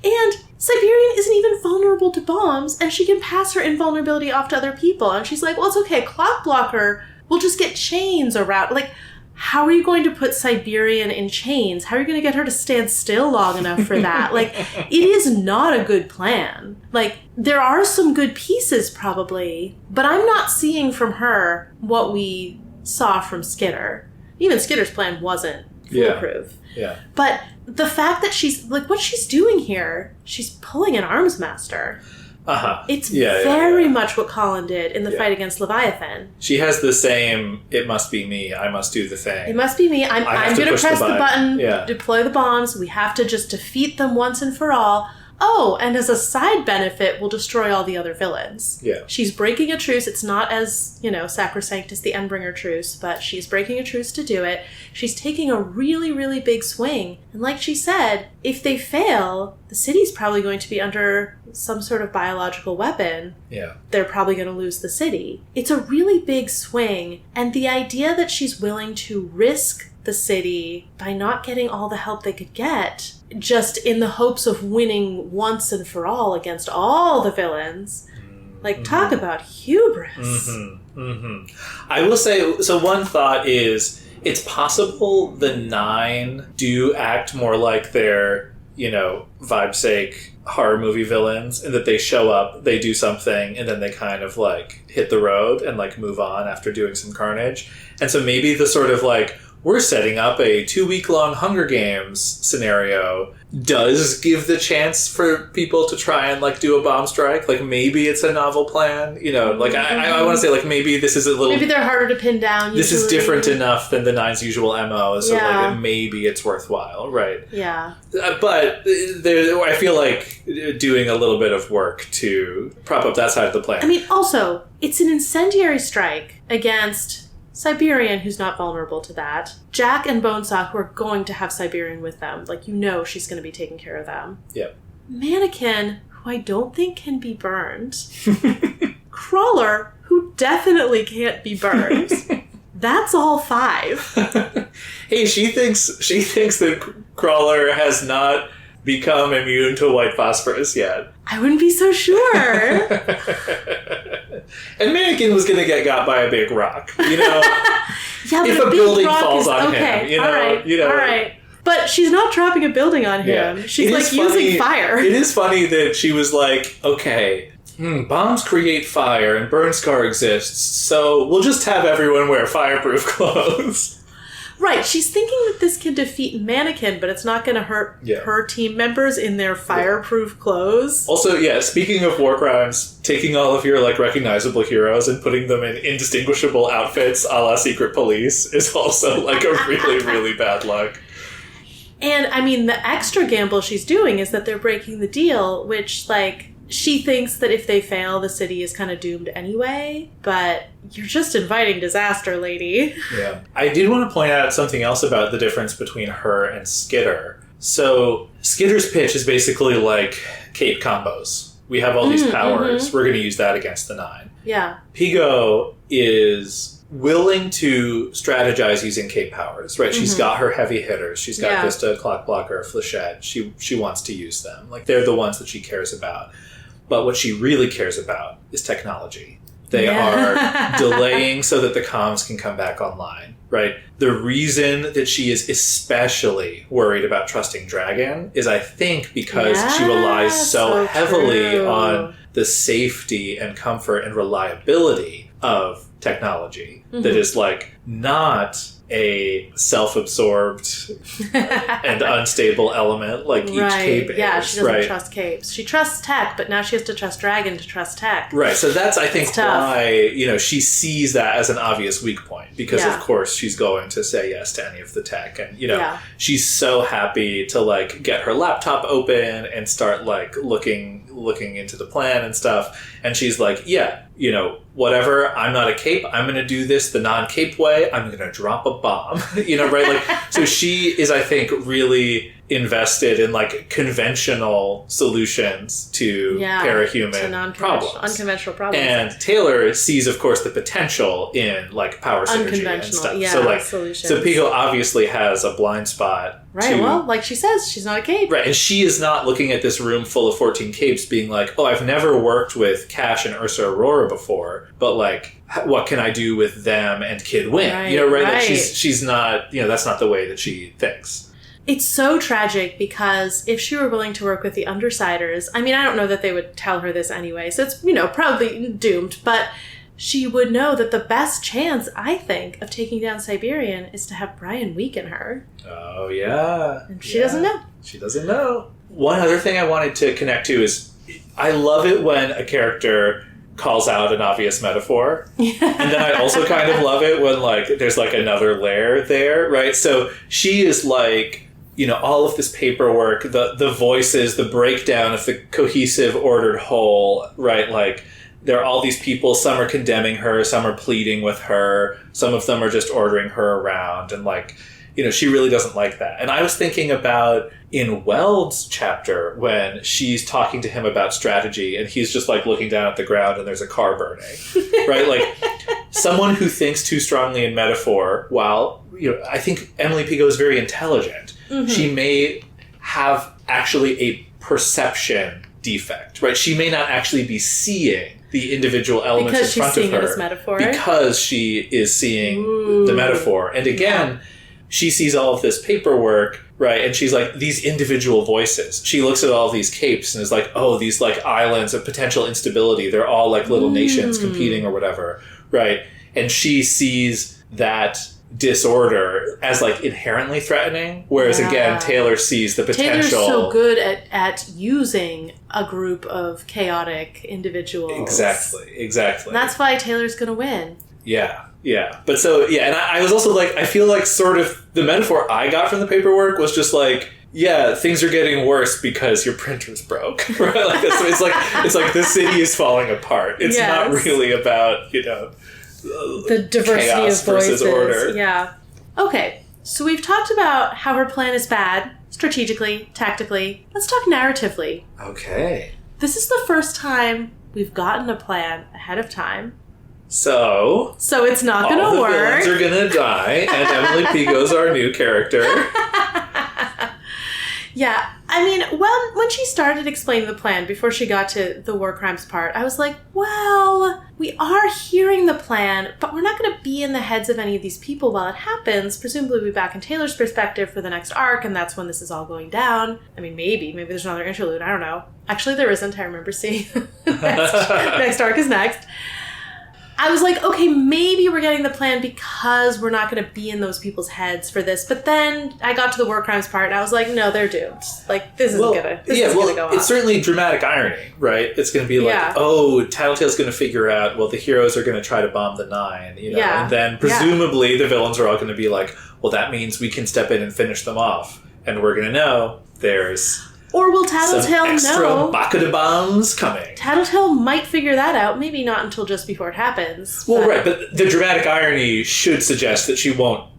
And Siberian isn't even vulnerable to bombs, and she can pass her invulnerability off to other people. And she's like, well, it's okay. Clock Blocker will just get chains around. Like, how are you going to put Siberian in chains? How are you going to get her to stand still long enough for that? Like, it is not a good plan. Like, there are some good pieces probably, but I'm not seeing from her what we saw from Skitter. Even Skitter's plan wasn't foolproof.
Yeah.
But the fact that she's, like, what she's doing here, she's pulling an arms master.
Uh-huh.
It's very much what Colin did in the fight against Leviathan.
She has the same, it must be me, I must do the thing.
It must be me, I'm going to press the button, deploy the bombs, we have to just defeat them once and for all. Oh, and as a side benefit, we'll destroy all the other villains.
Yeah.
She's breaking a truce. It's not as, sacrosanct as the Endbringer truce, but she's breaking a truce to do it. She's taking a really, really big swing. And like she said, if they fail, the city's probably going to be under some sort of biological weapon.
Yeah.
They're probably going to lose the city. It's a really big swing. And the idea that she's willing to risk the city by not getting all the help they could get, just in the hopes of winning once and for all against all the villains. Like, talk about hubris.
I will say, so one thought is, it's possible the 9 do act more like their, vibe's sake horror movie villains, and that they show up, they do something, and then they kind of, hit the road and, move on after doing some carnage. And so maybe the sort of, we're setting up a 2-week-long Hunger Games scenario does give the chance for people to try and do a bomb strike. Maybe it's a novel plan. I want to say maybe this is a little...
Maybe they're harder to pin down.
This is different enough than the 9's usual MO, so maybe it's worthwhile, right?
Yeah.
But I feel like doing a little bit of work to prop up that side of the plan.
I mean, also, it's an incendiary strike against Siberian, who's not vulnerable to that. Jack and Bonesaw, who are going to have Siberian with them. She's going to be taking care of them.
Yep.
Mannequin, who I don't think can be burned. Crawler, who definitely can't be burned. That's all 5.
Hey, she thinks that Crawler has not become immune to white phosphorus yet.
I wouldn't be so sure.
And Mannequin was going to get got by a big rock,
Yeah, but
if a building falls on him,
all right. But she's not dropping a building on him. Yeah. She's using fire.
It is funny that she was like, okay, bombs create fire and burn scar exists, so we'll just have everyone wear fireproof clothes.
Right, she's thinking that this can defeat Mannequin, but it's not going to hurt her team members in their fireproof clothes. Also,
speaking of war crimes, taking all of your, recognizable heroes and putting them in indistinguishable outfits a la Secret Police is also, a really, really bad look.
And, I mean, the extra gamble she's doing is that they're breaking the deal, which, she thinks that if they fail, the city is kind of doomed anyway, but you're just inviting disaster, lady.
Yeah. I did want to point out something else about the difference between her and Skitter. So, Skitter's pitch is basically cape combos. We have all these powers. We're going to use that against the 9.
Yeah.
Pigo is willing to strategize using cape powers, right? She's got her heavy hitters. She's got Vista, Clock Blocker, Flechette. She wants to use them. They're the ones that she cares about. But what she really cares about is technology. They are delaying so that the comms can come back online, right? The reason that she is especially worried about trusting Dragon is, I think, because she relies so heavily on the safety and comfort and reliability of technology that is, not a self-absorbed and unstable element each cape is.
Yeah, she doesn't trust capes. She trusts tech, but now she has to trust Dragon to trust tech.
Right, so that's, I think, why, she sees that as an obvious weak point. Because, of course, she's going to say yes to any of the tech. And, she's so happy to, get her laptop open and start, looking into the plan and stuff. And she's like, whatever, I'm not a cape, I'm going to do this the non-cape way, I'm going to drop a bomb, right? So she is, I think, really invested in conventional solutions to parahuman problems.
Unconventional problems.
And Taylor sees, of course, the potential in power synergy and stuff.
Solutions.
So Pico obviously has a blind spot.
Right, well, like she says, she's not a cape.
Right, and she is not looking at this room full of 14 capes being I've never worked with Cash and Ursa Aurora before, but what can I do with them and Kid Win? Right? She's not, that's not the way that she thinks.
It's so tragic because if she were willing to work with the Undersiders, I mean, I don't know that they would tell her this anyway, so it's, probably doomed, but she would know that the best chance, I think, of taking down Siberian is to have Brian weaken her.
Oh, yeah.
And she doesn't know.
She doesn't know. One other thing I wanted to connect to is I love it when a character calls out an obvious metaphor. And then I also kind of love it when, there's, another layer there, right? So she is, all of this paperwork, the voices, the breakdown of the cohesive, ordered whole, right? There are all these people, some are condemning her, some are pleading with her, some of them are just ordering her around, and she really doesn't like that. And I was thinking about in Weld's chapter when she's talking to him about strategy and he's just like looking down at the ground and there's a car burning, right? Like someone who thinks too strongly in metaphor, while, I think Emily Pigot is very intelligent. Mm-hmm. She may have actually a perception defect, right? She may not actually be seeing the individual elements in front of her. Because she's seeing it as metaphor. Because she is seeing the metaphor. And again, she sees all of this paperwork, right? And she's like, these individual voices. She looks at all of these capes and is like, oh, these like islands of potential instability. They're all like little nations competing or whatever, right? And she sees that disorder as like inherently threatening, whereas again Taylor sees the potential.
Taylor's so good at using a group of chaotic individuals.
Exactly.
And that's why Taylor's gonna win.
Yeah. But so, and I was also like, I feel like sort of the metaphor I got from the paperwork was just like, yeah, things are getting worse because your printer's broke. Right? Like it's like the city is falling apart. It's not really about,
the diversity of voices. Order. Yeah. Okay. So we've talked about how her plan is bad, strategically, tactically. Let's talk narratively.
Okay.
This is the first time we've gotten a plan ahead of time.
So
it's not going to work.
All the villains are going to die, and Emily Pigot's our new character.
Yeah. I mean, well, when she started explaining the plan before she got to the war crimes part, I was like, well, we are hearing the plan, but we're not going to be in the heads of any of these people while it happens. Presumably we'll be back in Taylor's perspective for the next arc, and that's when this is all going down. I mean, maybe there's another interlude. I don't know. Actually, there isn't. I remember seeing next arc is next. I was like, okay, maybe we're getting the plan because we're not going to be in those people's heads for this. But then I got to the war crimes part, and I was like, no, they're doomed. Like, this isn't going to go on.
It's certainly dramatic irony, right? It's going to be like, oh, Tattletale's going to figure out, well, the heroes are going to try to bomb the 9, and then presumably the villains are all going to be like, well, that means we can step in and finish them off. And we're going to know there's...
Or will Tattletale know?
Some extra Bakuda bombs coming.
Tattletale might figure that out. Maybe not until just before it happens.
Well, right, but the dramatic irony should suggest that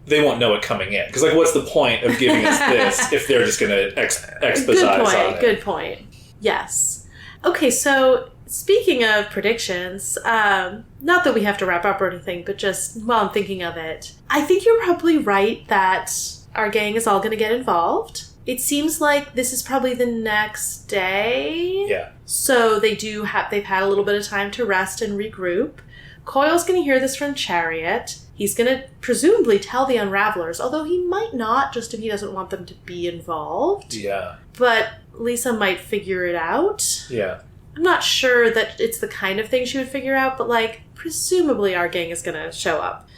they won't know it coming in. Because, like, what's the point of giving us this if they're just going to exposize on it?
Good point. Yes. Okay, so speaking of predictions, not that we have to wrap up or anything, but just while I'm thinking of it, I think you're probably right that our gang is all going to get involved. It seems like this is probably the next day.
Yeah.
So they've had a little bit of time to rest and regroup. Coyle's going to hear this from Chariot. He's going to presumably tell the Unravelers, although he might not, just if he doesn't want them to be involved.
Yeah.
But Lisa might figure it out.
Yeah.
I'm not sure that it's the kind of thing she would figure out, but, like, presumably our gang is going to show up.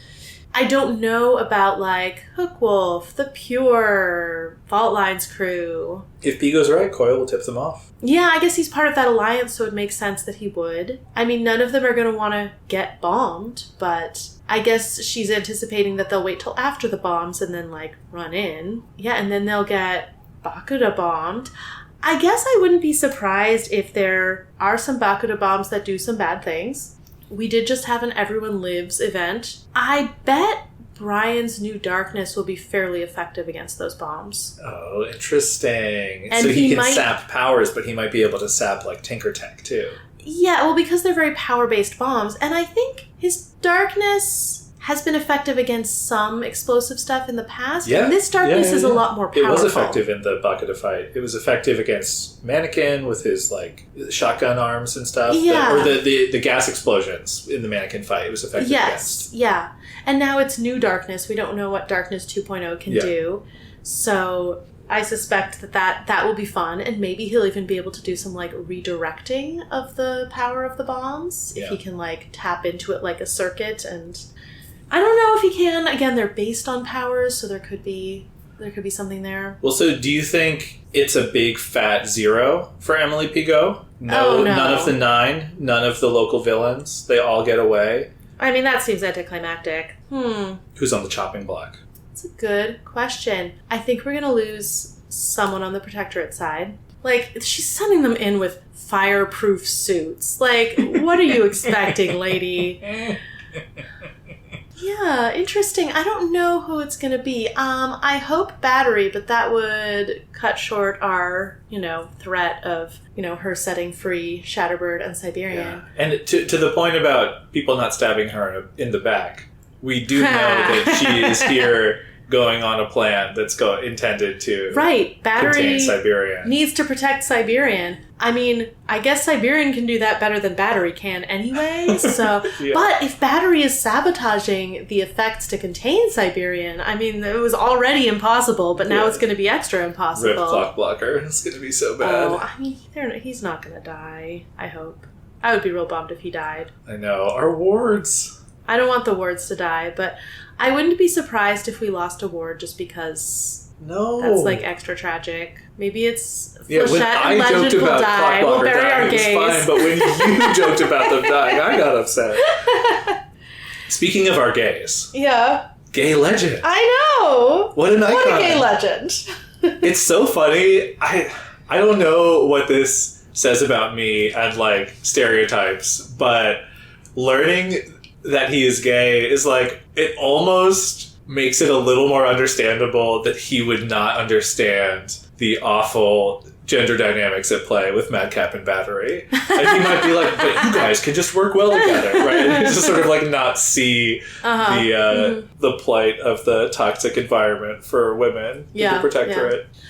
I don't know about, like, Hookwolf, the Pure, Fault Line's crew.
If Pigot's right, Coyle will tip them off.
Yeah, I guess he's part of that alliance, so it makes sense that he would. I mean, none of them are going to want to get bombed, but I guess she's anticipating that they'll wait till after the bombs and then, like, run in. Yeah, and then they'll get Bakuda bombed. I guess I wouldn't be surprised if there are some Bakuda bombs that do some bad things. We did just have an Everyone Lives event. I bet Brian's New Darkness will be fairly effective against those bombs.
Oh, interesting.
And
so he can sap powers, but he might be able to sap, like, Tinker Tech, too.
Yeah, well, because they're very power-based bombs. And I think his darkness has been effective against some explosive stuff in the past.
Yeah.
And this darkness is a lot more powerful.
It was effective in the Bakuda fight. It was effective against Mannequin with his, like, shotgun arms and stuff.
Yeah.
Or the gas explosions in the Mannequin fight. It was effective against.
Yeah. And now it's New Darkness. We don't know what Darkness 2.0 can do. So I suspect that will be fun. And maybe he'll even be able to do some, like, redirecting of the power of the bombs. If he can, like, tap into it like a circuit. And I don't know if he can. Again, they're based on powers, so there could be something there.
Well, so do you think it's a big fat 0 for Emily Pigot? No, none of the 9, none of the local villains. They all get away.
I mean, that seems anticlimactic.
Who's on the chopping block?
That's a good question. I think we're going to lose someone on the Protectorate side. Like, she's sending them in with fireproof suits. Like, what are you expecting, lady? Yeah, interesting. I don't know who it's going to be. I hope Battery, but that would cut short our, threat of, her setting free Shatterbird and Siberian.
Yeah. And to the point about people not stabbing her in the back, we do know that she is here going on a plan that's intended to
Battery
contain Siberian.
Needs to protect Siberian. I mean, I guess Siberian can do that better than Battery can anyway. So,
yeah.
But if Battery is sabotaging the effects to contain Siberian, I mean, it was already impossible, but now it's going to be extra impossible.
Rip Clock Blocker. It's going to be so bad.
Oh, I mean, he's not going to die, I hope. I would be real bummed if he died.
I know. Our wards.
I don't want the wards to die, but I wouldn't be surprised if we lost a ward just because that's like extra tragic. Maybe it's Flechette and Legend will die. We'll bury our gays.
Fine, but when you joked about them dying, I got upset. Speaking of our gays.
Yeah.
Gay Legend.
I know.
What an icon.
What a gay legend.
It's so funny. I don't know what this says about me and like stereotypes, but learning that he is gay is like, it almost makes it a little more understandable that he would not understand the awful gender dynamics at play with Madcap and Battery. And he might be like, but you guys can just work well together, right? And just sort of like not see the plight of the toxic environment for women in the Protectorate.
Yeah.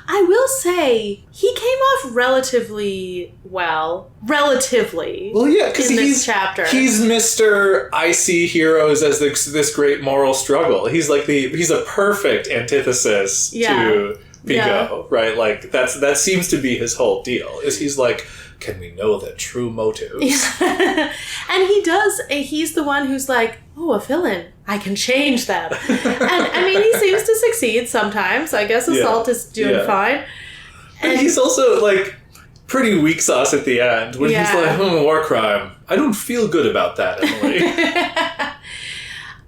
I will say, he came off relatively well. Relatively.
Well, yeah, because
this chapter.
He's Mr. I see heroes as this great moral struggle. He's like he's a perfect antithesis to Pico, right? Like that seems to be his whole deal. Is he's like, can we know the true motives?
Yeah. And he's the one who's like, oh, a villain. I can change them. And I mean, he seems to succeed sometimes. I guess Assault is doing fine.
But he's also like pretty weak sauce at the end when he's like, war crime. I don't feel good about that, Emily.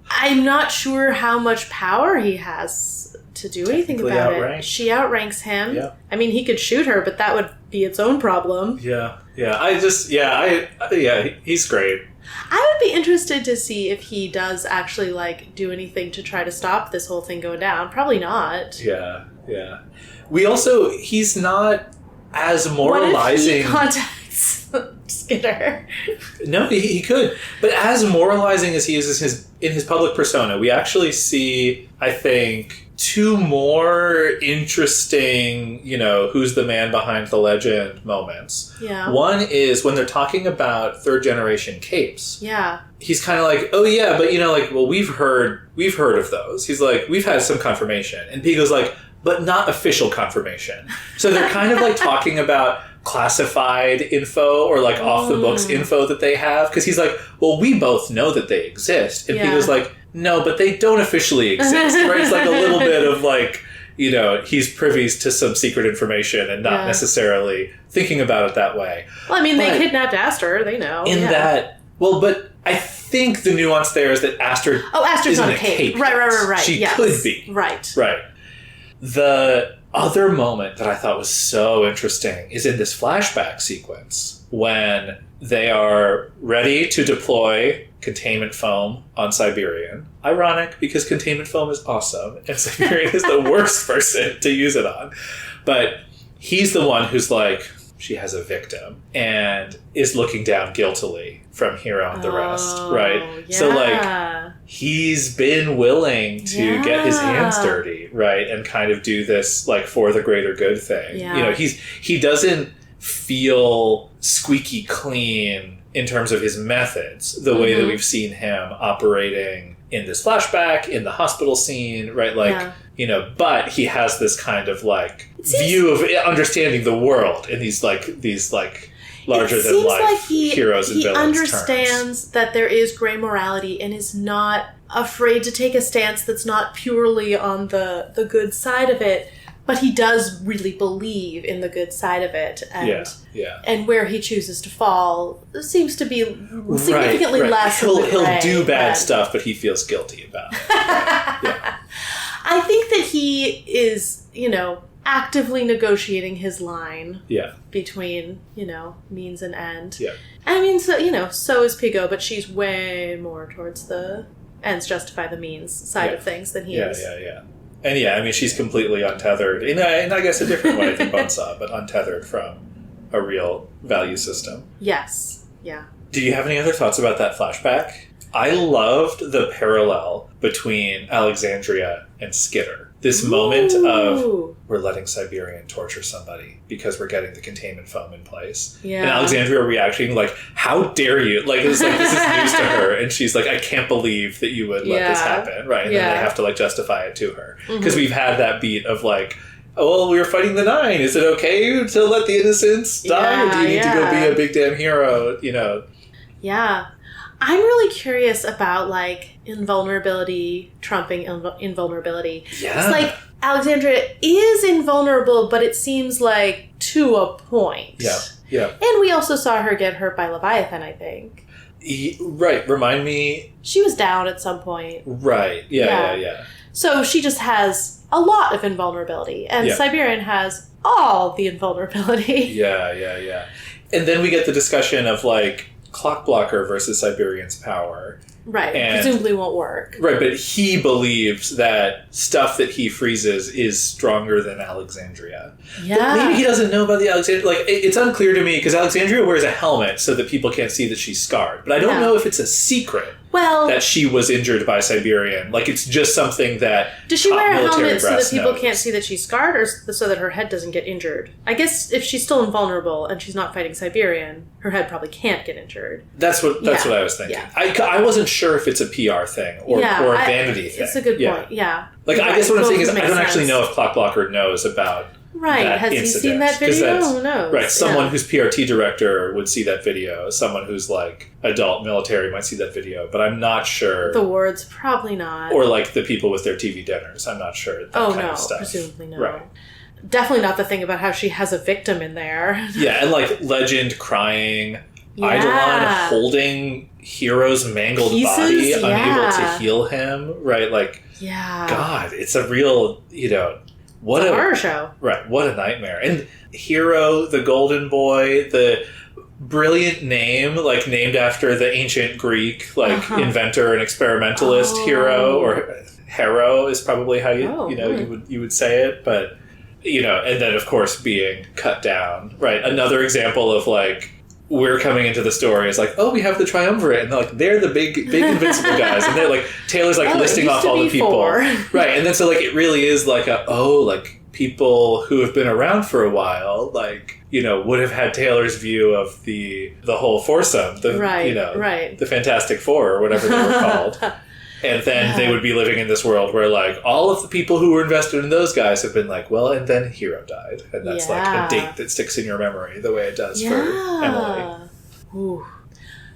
I'm not sure how much power he has to do anything about it. She outranks him. Yeah. I mean, he could shoot her, but that would be its own problem.
Yeah. He's great.
I would be interested to see if he does actually like do anything to try to stop this whole thing going down. Probably not.
Yeah. He's not as moralizing.
What if he contacts Skinner?
No, he could. But as moralizing as he is in his public persona, we actually see, I think, two more interesting, who's the man behind the legend moments.
Yeah.
One is when they're talking about third generation capes.
Yeah.
He's kind of like, oh yeah, but well, we've heard of those. He's like, we've had some confirmation. And Pico's like, but not official confirmation. So they're kind of like talking about classified info or like off the books info that they have. Because he's like, well, we both know that they exist. And Pico's like, no, but they don't officially exist, right? It's like a little bit of like, he's privy to some secret information and not necessarily thinking about it that way.
Well, I mean, they kidnapped Aster, they know.
But I think the nuance there is that Aster
Aster's not a cape. Right.
She could be.
Right.
The other moment that I thought was so interesting is in this flashback sequence when they are ready to deploy containment foam on Siberian. Ironic, because containment foam is awesome, and Siberian is the worst person to use it on. But he's the one who's like, she has a victim, and is looking down guiltily from Hero and the rest, right?
Yeah.
So, like, he's been willing to get his hands dirty, right? And kind of do this, like, for the greater good thing.
Yeah.
He doesn't feel squeaky clean in terms of his methods, the way that we've seen him operating in this flashback, in the hospital scene, right? Like, but he has this kind of like view of understanding the world in these larger than life heroes and villains. He
understands that there is gray morality and is not afraid to take a stance that's not purely on the good side of it. But he does really believe in the good side of it. And, and where he chooses to fall seems to be significantly less.
He'll do bad stuff, but he feels guilty about it.
I think that he is, actively negotiating his line between, means and end.
Yeah.
I mean, so is Pico, but she's way more towards the ends justify the means side of things than he is.
Yeah. And I mean, she's completely untethered, in I guess a different way than Bonesaw, but untethered from a real value system.
Yes. Yeah.
Do you have any other thoughts about that flashback? I loved the parallel between Alexandria and Skitter. This moment of, we're letting Siberian torture somebody because we're getting the containment foam in place. Yeah. And Alexandria reacting like, how dare you? Like, it's like, this is news to her. And she's like, I can't believe that you would let this happen. Right. And then they have to like justify it to her. Because we've had that beat of like, oh, well, we were fighting the 9. Is it okay to let the innocents die? Or do you need to go be a big damn hero? You know?
Yeah. I'm really curious about, like, invulnerability trumping invulnerability. Yeah. It's like, Alexandria is invulnerable, but it seems like to a point.
Yeah.
And we also saw her get hurt by Leviathan, I think.
Right. Remind me.
She was down at some point.
Right. Yeah.
So she just has a lot of invulnerability, and Siberian has all the invulnerability.
Yeah. And then we get the discussion of, like, Clock Blocker versus Siberian's power.
Right, and presumably won't work.
Right, but he believes that stuff that he freezes is stronger than Alexandria.
Yeah.
But maybe he doesn't know about the Alexandria. Like, it's unclear to me, because Alexandria wears a helmet so that people can't see that she's scarred. But I don't know if it's a secret that she was injured by Siberian. Like, it's just something that
does she wear a helmet so that people
knows.
Can't see that she's scarred, or so that her head doesn't get injured? I guess if she's still invulnerable and she's not fighting Siberian, her head probably can't get injured.
That's what I was thinking. Yeah. I wasn't sure if it's a PR thing or a vanity thing.
It's a good point, yeah.
Like, I guess what I'm saying is I don't actually know if Clock Blocker knows about
has
incident.
He seen that video? Who knows?
Right, someone whose PRT director would see that video. Someone who's, like, adult military might see that video. But I'm not sure.
The wards, probably not.
Or, like, the people with their TV dinners. I'm not sure. That kind of stuff.
Presumably no.
Right.
Definitely not the thing about how she has a victim in there.
Yeah, and, like, Legend crying. Eidolon holding Hero's mangled body, unable to heal him. Right, like...
Yeah.
God, it's a real, what
a horror show.
Right, what a nightmare. And Hero, the golden boy, the brilliant name, like named after the ancient Greek, like inventor and experimentalist Hero, or Hero is probably how you would say it, but and then of course being cut down. Right, another example of like we're coming into the story is like, oh, we have the triumvirate, and they're the big invincible guys, and they're like Taylor's like listing off all the people, right? And then so like it really is like like people who have been around for a while, like would have had Taylor's view of the whole foursome, the Fantastic Four or whatever they were called. And then they would be living in this world where, like, all of the people who were invested in those guys have been like, well, and then Hero died. And that's, like, a date that sticks in your memory the way it does for Emily.
Ooh.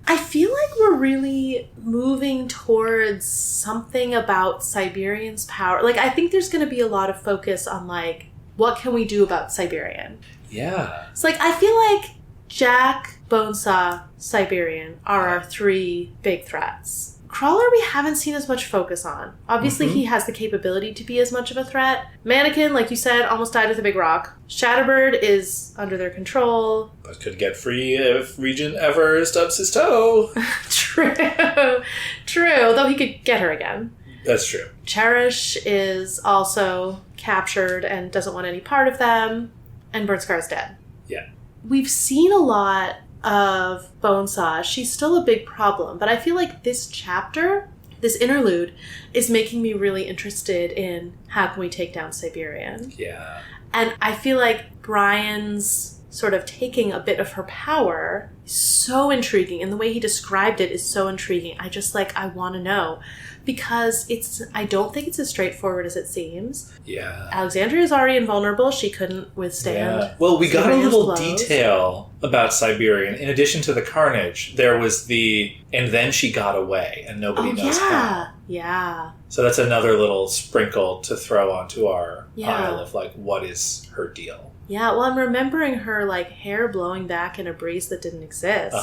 I feel like we're really moving towards something about Siberian's power. Like, I think there's going to be a lot of focus on, like, what can we do about Siberian?
Yeah.
It's like, I feel like Jack, Bonesaw, Siberian are our 3 big threats. Crawler we haven't seen as much focus on. Obviously, he has the capability to be as much of a threat. Mannequin, like you said, almost died with a big rock. Shatterbird is under their control.
But could get free if Regent ever stubs his toe.
True. Though he could get her again.
That's true.
Cherish is also captured and doesn't want any part of them. And Birdscar's dead.
Yeah.
We've seen a lot of Bonesaw. She's still a big problem, but I feel like this chapter, this interlude, is making me really interested in how can we take down Siberian.
Yeah.
And I feel like Brian's sort of taking a bit of her power is so intriguing, and the way he described it is so intriguing. I want to know. Because I don't think it's as straightforward as it seems.
Yeah.
Alexandria is already invulnerable. She couldn't withstand.
Yeah. Well, we got a little
blows.
Detail about Siberian. In addition to the carnage, there was and then she got away, and nobody knows how.
Yeah.
So that's another little sprinkle to throw onto our pile of, like, what is her deal?
Yeah, well, I'm remembering her, like, hair blowing back in a breeze that didn't exist.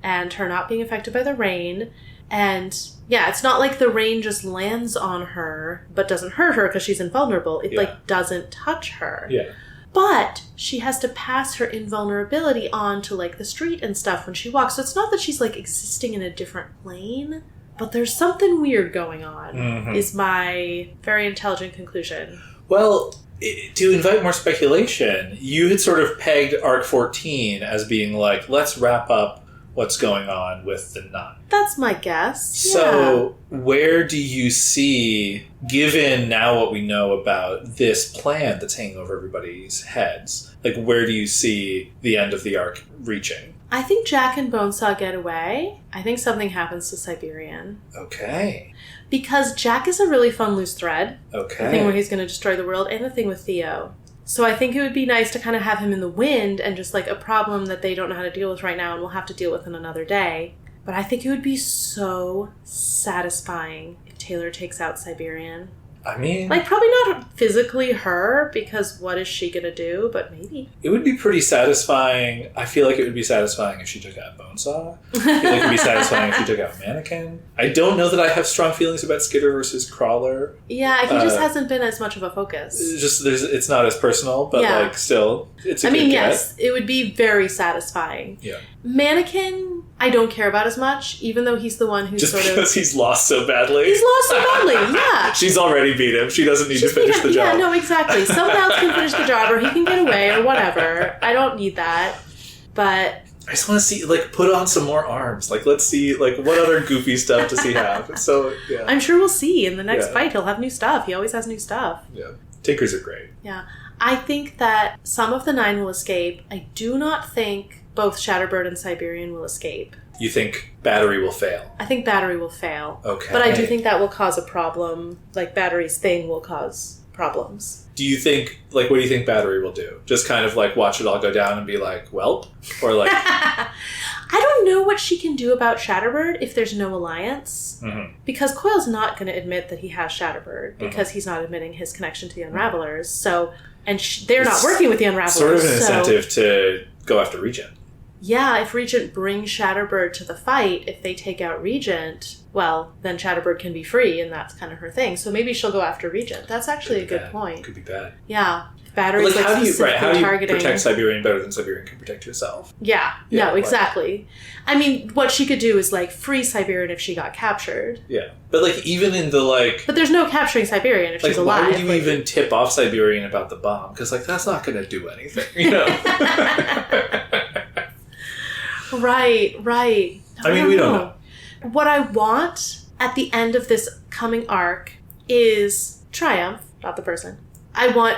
And her not being affected by the rain. And, yeah, it's not like the rain just lands on her, but doesn't hurt her because she's invulnerable. It, doesn't touch her.
Yeah.
But she has to pass her invulnerability on to, like, the street and stuff when she walks. So it's not that she's, like, existing in a different plane. but there's something weird going on,
Mm-hmm.
is my very intelligent conclusion.
Well, to invite more speculation, you had sort of pegged Arc 14 as being like, let's wrap up what's going on with the 9.
That's my guess.
So, where do you see, given now what we know about this plan that's hanging over everybody's heads, like, where do you see the end of the arc reaching?
I think Jack and Bonesaw get away. I think something happens to Siberian.
Okay.
Because Jack is a really fun loose thread.
Okay.
The thing where he's going to destroy the world, and the thing with Theo. So I think it would be nice to kind of have him in the wind and just like a problem that they don't know how to deal with right now and we'll have to deal with in another day. But I think it would be so satisfying if Taylor takes out Siberian.
I mean...
Like, probably not physically her, because what is she going to do? But maybe.
It would be pretty satisfying. I feel like it would be satisfying if she took out Bonesaw. I feel like it would be satisfying if she took out Mannequin. I don't know that I have strong feelings about Skitter versus Crawler.
Yeah, he just hasn't been as much of a focus.
It's not as personal, but like still, it's a good get.
Yes, it would be very satisfying.
Yeah.
Mannequin, I don't care about as much, even though he's the one who's
just because he's lost so badly.
He's lost so badly, yeah.
She's already beat him. She doesn't need to finish the job.
Yeah, no, exactly. Someone else can finish the job, or he can get away, or whatever. I don't need that. But
I just want to see, like, put on some more arms. Like, let's see, like, what other goofy stuff does he have? So, yeah.
I'm sure we'll see in the next fight. He'll have new stuff. He always has new stuff.
Yeah. Tinkers are great.
Yeah. I think that some of the 9 will escape. I do not think both Shatterbird and Siberian will escape.
You think Battery will fail?
I think Battery will fail.
Okay.
But I do think that will cause a problem. Like, Battery's thing will cause problems.
Do you think, like, what do you think Battery will do? Just kind of, like, watch it all go down and be like, welp? Or, like...
I don't know what she can do about Shatterbird if there's no alliance.
Mm-hmm.
Because Coil's not going to admit that he has Shatterbird, because he's not admitting his connection to the Unravelers. So, and they're not working with the Unravelers.
Sort of an incentive to go after Regent.
Yeah, if Regent brings Shatterbird to the fight, if they take out Regent, well, then Shatterbird can be free, and that's kind of her thing. So maybe she'll go after Regent. That's actually a good point.
Could be bad.
Yeah. Battery's
like, how do you
targeting...
protect Siberian better than Siberian can protect herself?
Yeah, no, exactly. I mean, what she could do is, like, free Siberian if she got captured.
Yeah. But, like, even in the, like...
But there's no capturing Siberian if she's alive.
Why would you even tip off Siberian about the bomb? Because, like, that's not going to do anything, you know?
Right.
I mean, we don't know.
What I want at the end of this coming arc is triumph, not the person. I want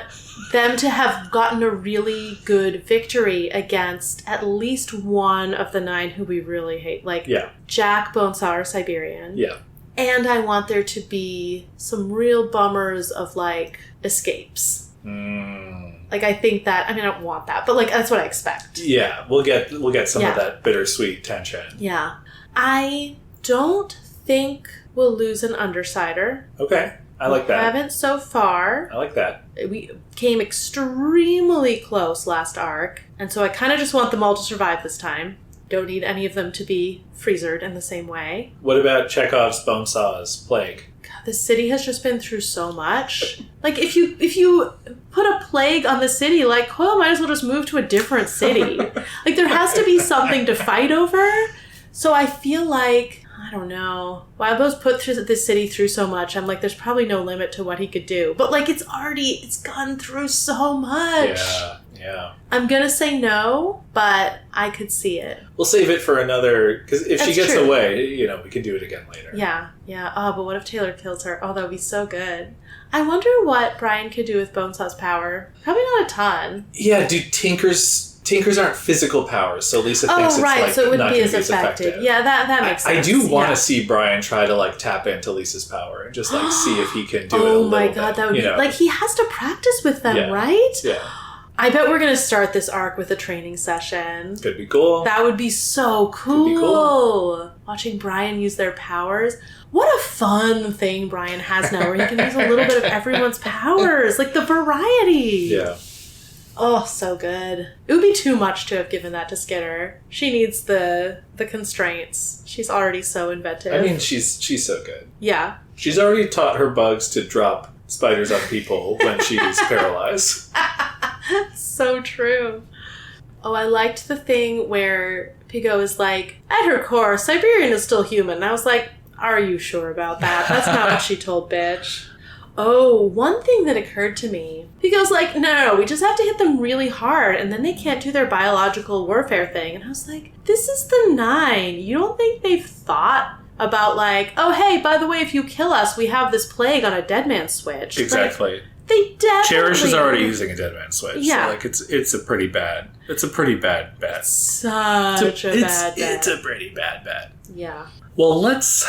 them to have gotten a really good victory against at least one of the 9 who we really hate. Like, Jack, Bonesaw, or Siberian.
Yeah.
And I want there to be some real bummers of, like, escapes. Like, I think that... I mean, I don't want that, but, like, that's what I expect.
Yeah, we'll get some of that bittersweet tension.
Yeah. I don't think we'll lose an Undersider.
Okay. I like that.
We haven't so far.
I like that.
We came extremely close last arc, and so I kind of just want them all to survive this time. Don't need any of them to be freezered in the same way.
What about Chekhov's Bonesaw's plague?
God, the city has just been through so much. Like, if you put a plague on the city, like, Coil might as well just move to a different city. Like, there has to be something to fight over. So I feel like, I don't know. Wildbow's put this city through so much. I'm like, there's probably no limit to what he could do. But, like, it's gone through so much.
Yeah.
I'm going to say no, but I could see it.
We'll save it for another, because if she gets
true.
away, you know, we can do it again later.
Yeah. Oh, but what if Taylor kills her? Oh, that would be so good. I wonder what Brian could do with Bonesaw's power. Probably not a ton.
Yeah, dude, Tinkers aren't physical powers, so Lisa thinks it's like
so it wouldn't
not
be as
effective.
effective. Yeah, that makes sense.
I do want to see Brian try to like tap into Lisa's power and just like see if he can do it a little bit. Oh my god,
that would be like he has to practice with them, right?
Yeah.
I bet we're going to start this arc with a training session.
Could be cool.
That would be so cool. Could be cool. Watching Brian use their powers. What a fun thing Brian has now where he can use a little bit of everyone's powers. Like the variety.
Yeah.
Oh, so good. It would be too much to have given that to Skitter. She needs the constraints. She's already so inventive.
I mean, she's so good.
Yeah.
She's already taught her bugs to drop spiders on people when she's paralyzed.
So true. Oh, I liked the thing where Pigo is like, at her core, Siberian is still human. And I was like, Are you sure about that? That's not what she told bitch. Oh, one thing that occurred to me. He goes like, no, we just have to hit them really hard and then they can't do their biological warfare thing. And I was like, this is the 9. You don't think they've thought about like, oh, hey, by the way, if you kill us, we have this plague on a dead man switch.
Exactly.
Like, they definitely...
Cherish is already using a dead man switch.
Yeah.
So, like, it's a pretty bad bet.
Such a bad bet.
It's a pretty bad bet.
Yeah.
Well, let's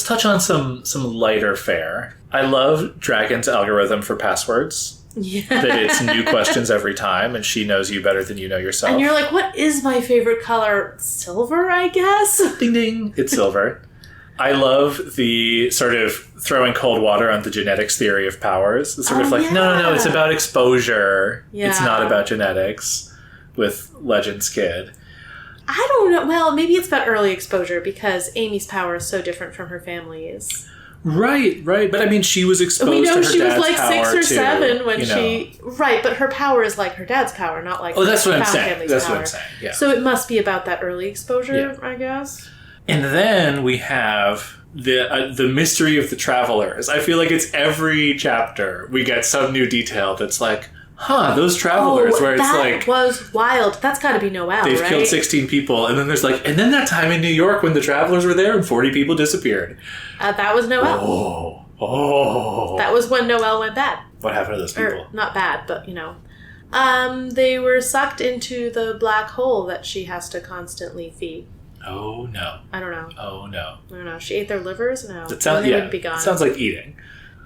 touch on some lighter fare. I love Dragon's algorithm for passwords.
Yeah.
That it's new questions every time, and she knows you better than you know yourself.
And you're like, what is my favorite color? Silver, I guess?
Ding ding. It's silver. I love the sort of throwing cold water on the genetics theory of powers. It's sort of like, no, it's about exposure. Yeah. It's not about genetics with Legends Kid.
I don't know. Well, maybe it's about early exposure because Amy's power is so different from her family's.
Right. But I mean, she was exposed to her dad's power.
We know she was like 6 or
too,
7 when she... Right, but her power is like her dad's power, not like
that's what I'm
saying.
saying. That's what I'm saying, yeah.
So it must be about that early exposure, I guess.
And then we have the mystery of the travelers. I feel like it's every chapter we get some new detail that's like, those travelers, where it's like...
that was wild. That's got to be Noelle,
they've
right?
killed 16 people, and then there's like... And then that time in New York when the travelers were there and 40 people disappeared.
That was Noelle.
Oh.
That was when Noelle went bad.
What happened to those people?
Or, not bad, but, they were sucked into the black hole that she has to constantly feed.
Oh, no.
I don't know.
Oh, no.
I don't know. She ate their livers? No.
They
wouldn't be gone.
It sounds like eating.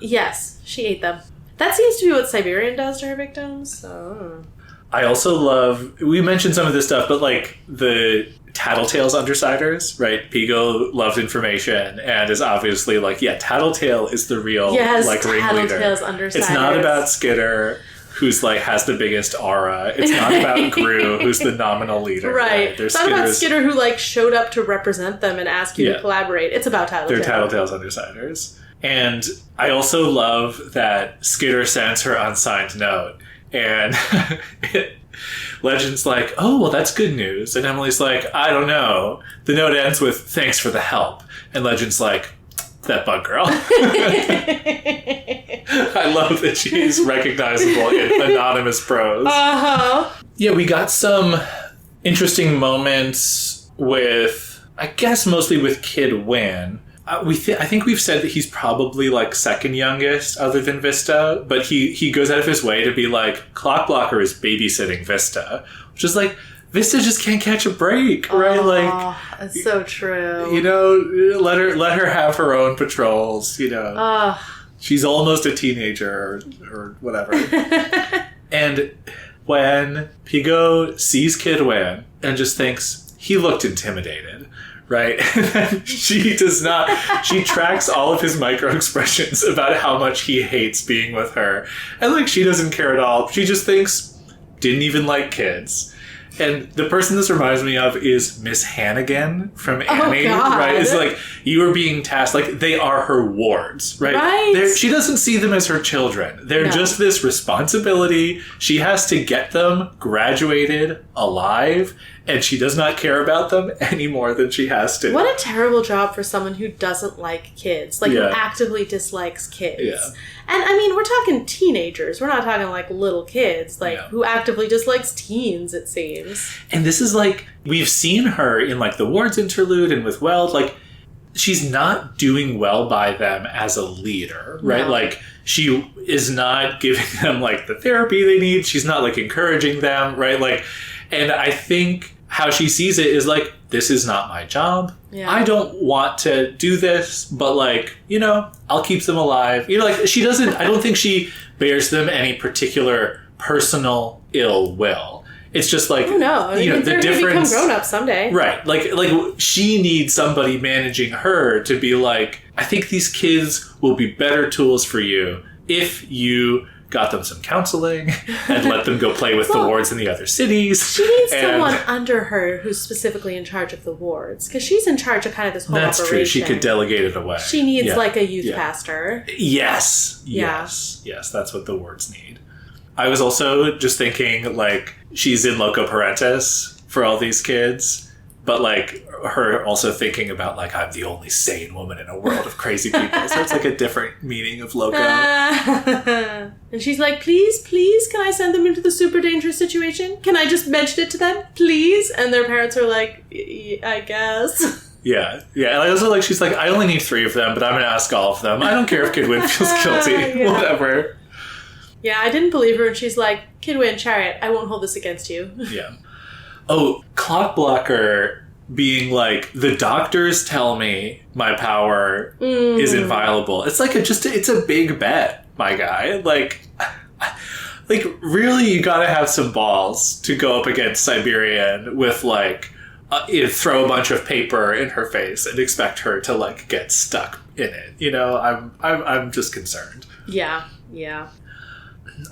Yes, she ate them. That seems to be what Siberian does to her victims, so...
I also love... We mentioned some of this stuff, but, like, the Tattletale's Undersiders, right? Pigo loved information and is obviously like, Tattletale is the real, ringleader.
Tattletale's Undersiders.
It's not about Skitter, who's, like, has the biggest aura. It's not about Gru, who's the nominal leader.
Right. It's not about Skitter, who, like, showed up to represent them and ask you to collaborate. It's about Tattletale.
They're Tattletale's Undersiders. And I also love that Skitter sends her unsigned note. And Legend's like, oh, well, that's good news. And Emily's like, I don't know. The note ends with, thanks for the help. And Legend's like, that bug girl. I love that she's recognizable in anonymous prose.
Uh-huh.
Yeah, we got some interesting moments with, I guess mostly with Kid Win. I think we've said that he's probably like second youngest other than Vista, but he goes out of his way to be like, Clockblocker is babysitting Vista, which is like, Vista just can't catch a break, right? Like,
it's so true.
Let her have her own patrols. She's almost a teenager or whatever. And when Pigo sees Kid Win and just thinks he looked intimidated. Right? She does not. She tracks all of his micro expressions about how much he hates being with her. And, like, she doesn't care at all. She just thinks, didn't even like kids. And the person this reminds me of is Miss Hannigan from Annie. Right? It's like, you are being tasked. Like, they are her wards, right? She doesn't see them as her children. They're just this responsibility. She has to get them graduated, alive, and she does not care about them any more than she has to.
What a terrible job for someone who doesn't like kids. Like, who actively dislikes kids. Yeah. And, I mean, we're talking teenagers. We're not talking, like, little kids. Like, who actively dislikes teens, it seems.
And this is, like, we've seen her in, like, the Wards interlude and with Weld. Like, she's not doing well by them as a leader, right? No. Like, she is not giving them, like, the therapy they need. She's not, like, encouraging them, right? Like, and I think how she sees it is like, this is not my job. Yeah. I don't want to do this, but, like, I'll keep them alive. Like, she doesn't, I don't think she bears them any particular personal ill will. It's just like,
oh, no. I mean, they're going to become grown-ups someday.
Right. Like she needs somebody managing her to be like, I think these kids will be better tools for you if you got them some counseling and let them go play with the wards in the other cities.
She needs someone under her who's specifically in charge of the wards, because she's in charge of kind of this whole
That's
operation.
True. She could delegate it away.
She needs like a youth pastor.
Yes. That's what the wards need. I was also just thinking, like, she's in loco parentis for all these kids. but like her also thinking about like, I'm the only sane woman in a world of crazy people. So it's like a different meaning of loco.
And she's like, please, can I send them into the super dangerous situation? Can I just mention it to them, please? And their parents are like, I guess.
Yeah. And I also like, she's like, I only need 3 of them, but I'm going to ask all of them. I don't care if Kidwin feels guilty.
Yeah.
Whatever.
Yeah, I didn't believe her, and she's like, Kidwin, Chariot, I won't hold this against you.
Yeah. Oh, Clockblocker being like, the doctors tell me my power is inviolable. It's like it's a big bet, my guy. Like really, you gotta have some balls to go up against Siberian with like, throw a bunch of paper in her face and expect her to like get stuck in it. You know, I'm just concerned.
Yeah.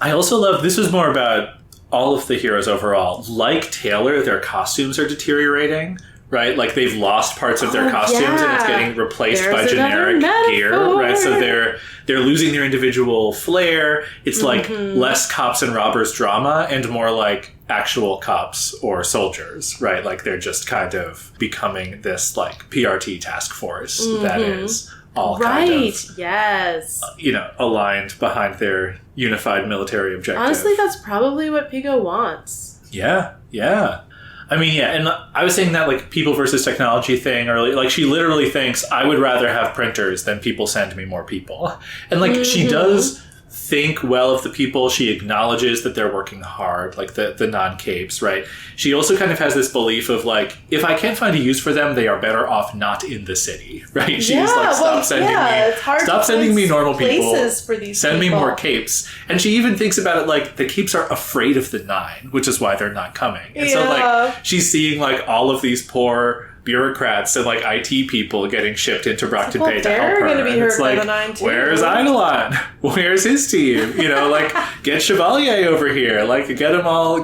I also love, this was more about all of the heroes overall. Like Taylor, their costumes are deteriorating, right? Like they've lost parts of their costumes and it's getting replaced by generic gear, right? So they're losing their individual flair. It's like less cops and robbers drama and more like actual cops or soldiers, right? Like they're just kind of becoming this like PRT task force that is all kind of,
yes,
aligned behind their unified military objective.
Honestly, that's probably what Pico wants.
Yeah. I mean, yeah, and I was saying that, like, people versus technology thing earlier. Like, she literally thinks, I would rather have printers than people send me more people. And, like, she does think well of the people. She acknowledges that they're working hard, like the non-capes, right? She also kind of has this belief of, like, if I can't find a use for them, they are better off not in the city, right? She's like, stop sending me normal people.
For these
Send
people.
me more capes. And she even thinks about it like the capes are afraid of the 9, which is why they're not coming. And so, like, she's seeing, like, all of these poor bureaucrats and like IT people getting shipped into Brockton Bay to help her.
Gonna be hurt
it's
by
like,
the 9 too.
Where's Eidolon? Where's his team? Like, get Chevalier over here. Like, get them all in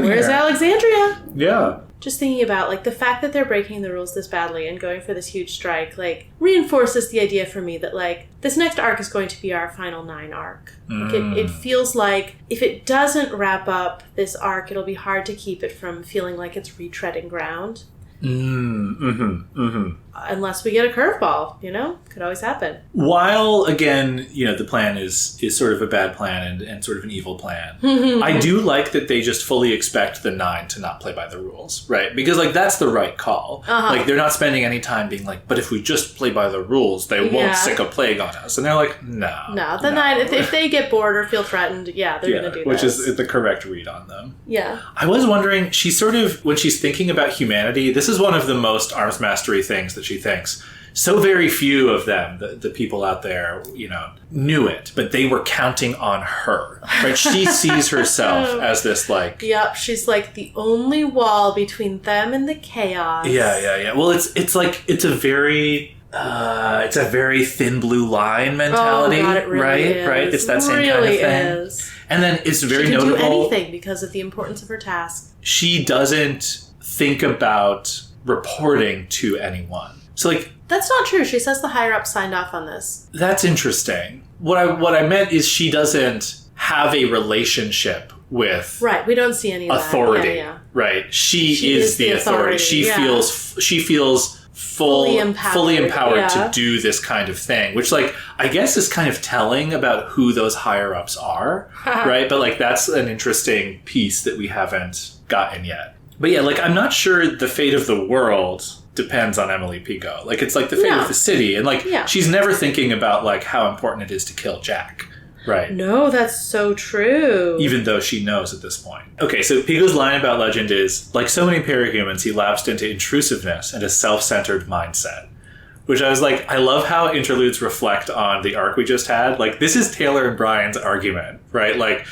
Where's
here.
Alexandria?
Yeah.
Just thinking about, like, the fact that they're breaking the rules this badly and going for this huge strike, like, reinforces the idea for me that, like, this next arc is going to be our final 9 arc. Like, it feels like if it doesn't wrap up this arc, it'll be hard to keep it from feeling like it's retreading ground. Unless we get a curveball, could always happen.
While, again, the plan is sort of a bad plan and sort of an evil plan, I do like that they just fully expect the 9 to not play by the rules, right? Because, like, that's the right call. Like, they're not spending any time being like, but if we just play by the rules, they won't sick a plague on us. And they're like, no.
No, the 9, if they get bored or feel threatened, they're going to do
which
this.
Is the correct read on them.
Yeah.
I was wondering, she sort of, when she's thinking about humanity, this is one of the most arms mastery things that she thinks. So very few of them, the people out there, knew it, but they were counting on her, right? She sees herself as this, like...
Yep, she's like the only wall between them and the chaos.
Yeah. Well, it's like, it's a very thin blue line mentality,
God, it really
right?
is.
Right? It's that same
really
kind of thing.
Is.
And then it's very
she can
notable.
do anything because of the importance of her task.
She doesn't think about reporting to anyone. So, like...
That's not true. She says the higher-ups signed off on this.
That's interesting. What I meant is she doesn't have a relationship with...
Right, we don't see any of
authority,
that.
right? She is the authority. She feels fully empowered to do this kind of thing, which, like, I guess is kind of telling about who those higher-ups are, right? But, like, that's an interesting piece that we haven't gotten yet. But yeah, like, I'm not sure the fate of the world depends on Emily Pico. Like, it's like the fate of the city. And, like, she's never thinking about, like, how important it is to kill Jack. Right.
No, that's so true.
Even though she knows at this point. Okay, so Pico's line about Legend is, like so many parahumans, he lapsed into intrusiveness and a self-centered mindset. Which I was like, I love how interludes reflect on the arc we just had. Like, this is Taylor and Brian's argument, right? Like,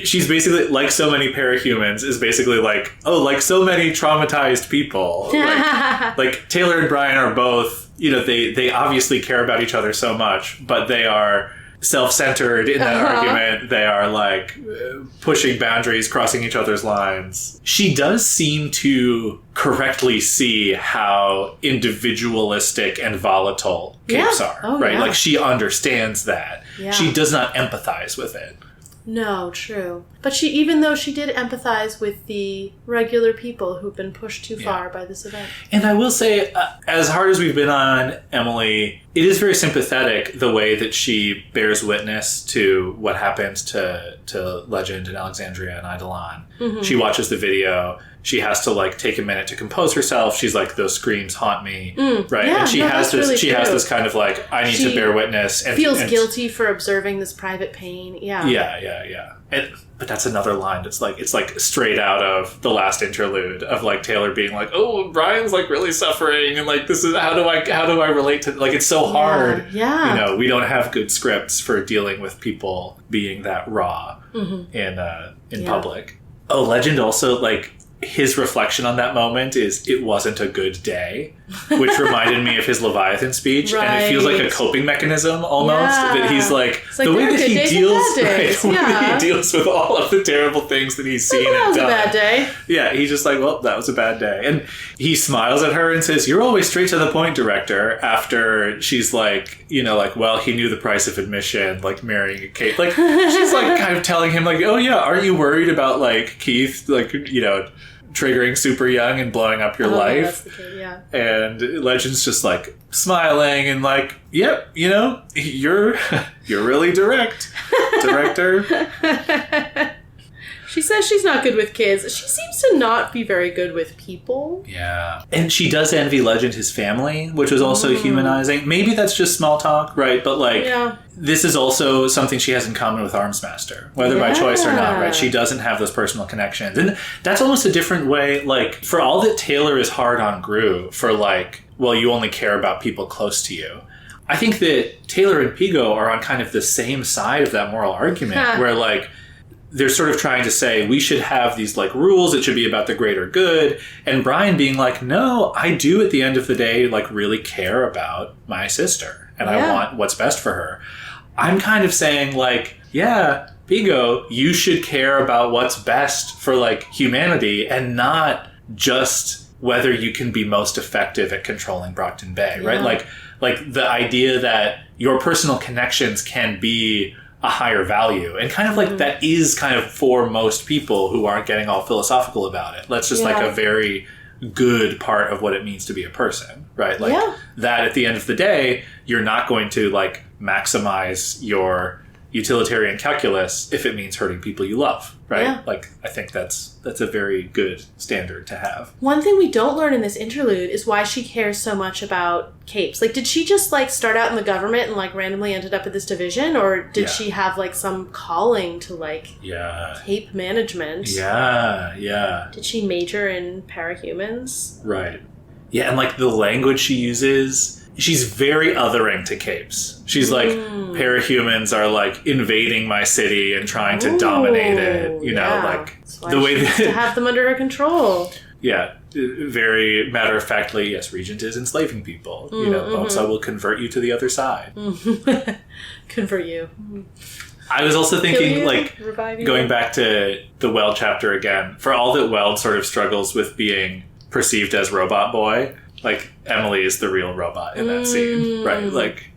she's basically, like so many parahumans, is basically like, oh, like so many traumatized people. Like Taylor and Brian are both, they obviously care about each other so much, but they are self-centered in that argument. They are, like, pushing boundaries, crossing each other's lines. She does seem to correctly see how individualistic and volatile capes are, right? Like, she understands that. Yeah. She does not empathize with it.
No, true. But even though she did empathize with the regular people who've been pushed too far by this event.
And I will say, as hard as we've been on Emily, it is very sympathetic the way that she bears witness to what happened to Legend and Alexandria and Eidolon. Mm-hmm. She watches the video. She has to like take a minute to compose herself. She's like, those screams haunt me, right?
Yeah,
and she has this.
Really
she has this kind of like, I need to bear witness. And
feels guilty for observing this private pain. Yeah.
But that's another line. It's like straight out of the last interlude of like Taylor being like, oh, Brian's like really suffering, and like this is how do I relate to, like, it's so hard.
Yeah.
You know, we don't have good scripts for dealing with people being that raw in public. Oh, Legend also, like, his reflection on that moment is, it wasn't a good day, which reminded me of his Leviathan speech. Right. And it feels like a coping mechanism almost, that he's like the way that he deals with all of the terrible things that he's seen and done.
That was a bad day.
Yeah, he's just like, well, that was a bad day. And he smiles at her and says, you're always straight to the point, director, after she's like, you know, like, well, he knew the price of admission, like marrying a Kate. Like, she's like kind of telling him like, oh yeah, aren't you worried about like Keith, like, you know, triggering super young and blowing up your life.
That's the kid, yeah.
And Legend's just like smiling and like, yep, you know, you're really direct, director.
She says she's not good with kids. She seems to not be very good with people.
Yeah. And she does envy Legend his family, which was also humanizing. Maybe that's just small talk, right? But like, this is also something she has in common with Armsmaster, whether by choice or not, right? She doesn't have those personal connections. And that's almost a different way, like, for all that Taylor is hard on Gru for like, well, you only care about people close to you. I think that Taylor and Pigo are on kind of the same side of that moral argument, where like, they're sort of trying to say we should have these like rules. It should be about the greater good. And Brian being like, no, I do at the end of the day, like really care about my sister and I want what's best for her. I'm kind of saying like, yeah, Pigo, you should care about what's best for like humanity and not just whether you can be most effective at controlling Brockton Bay, right? Like the idea that your personal connections can be a higher value, and kind of like that is kind of for most people who aren't getting all philosophical about it. That's just like a very good part of what it means to be a person, right? Like that at the end of the day, you're not going to like maximize your utilitarian calculus if it means hurting people you love, right?
Yeah.
Like, I think that's a very good standard to have.
One thing we don't learn in this interlude is why she cares so much about capes. Like, did she just like start out in the government and like randomly ended up at this division, or did she have like some calling to like cape management?
Yeah.
Did she major in parahumans?
Right. Yeah, and like the language she uses, she's very othering to capes. She's like, parahumans are like invading my city and trying to dominate it. You know, like the way that
to have them under her control.
Yeah, very matter of factly. Yes, Regent is enslaving people. You know, so I will convert you to the other side.
Convert you.
I was also thinking, like, going back to the Weld chapter again. For all that Weld sort of struggles with being perceived as robot boy, like, Emily is the real robot in that scene, right? Like,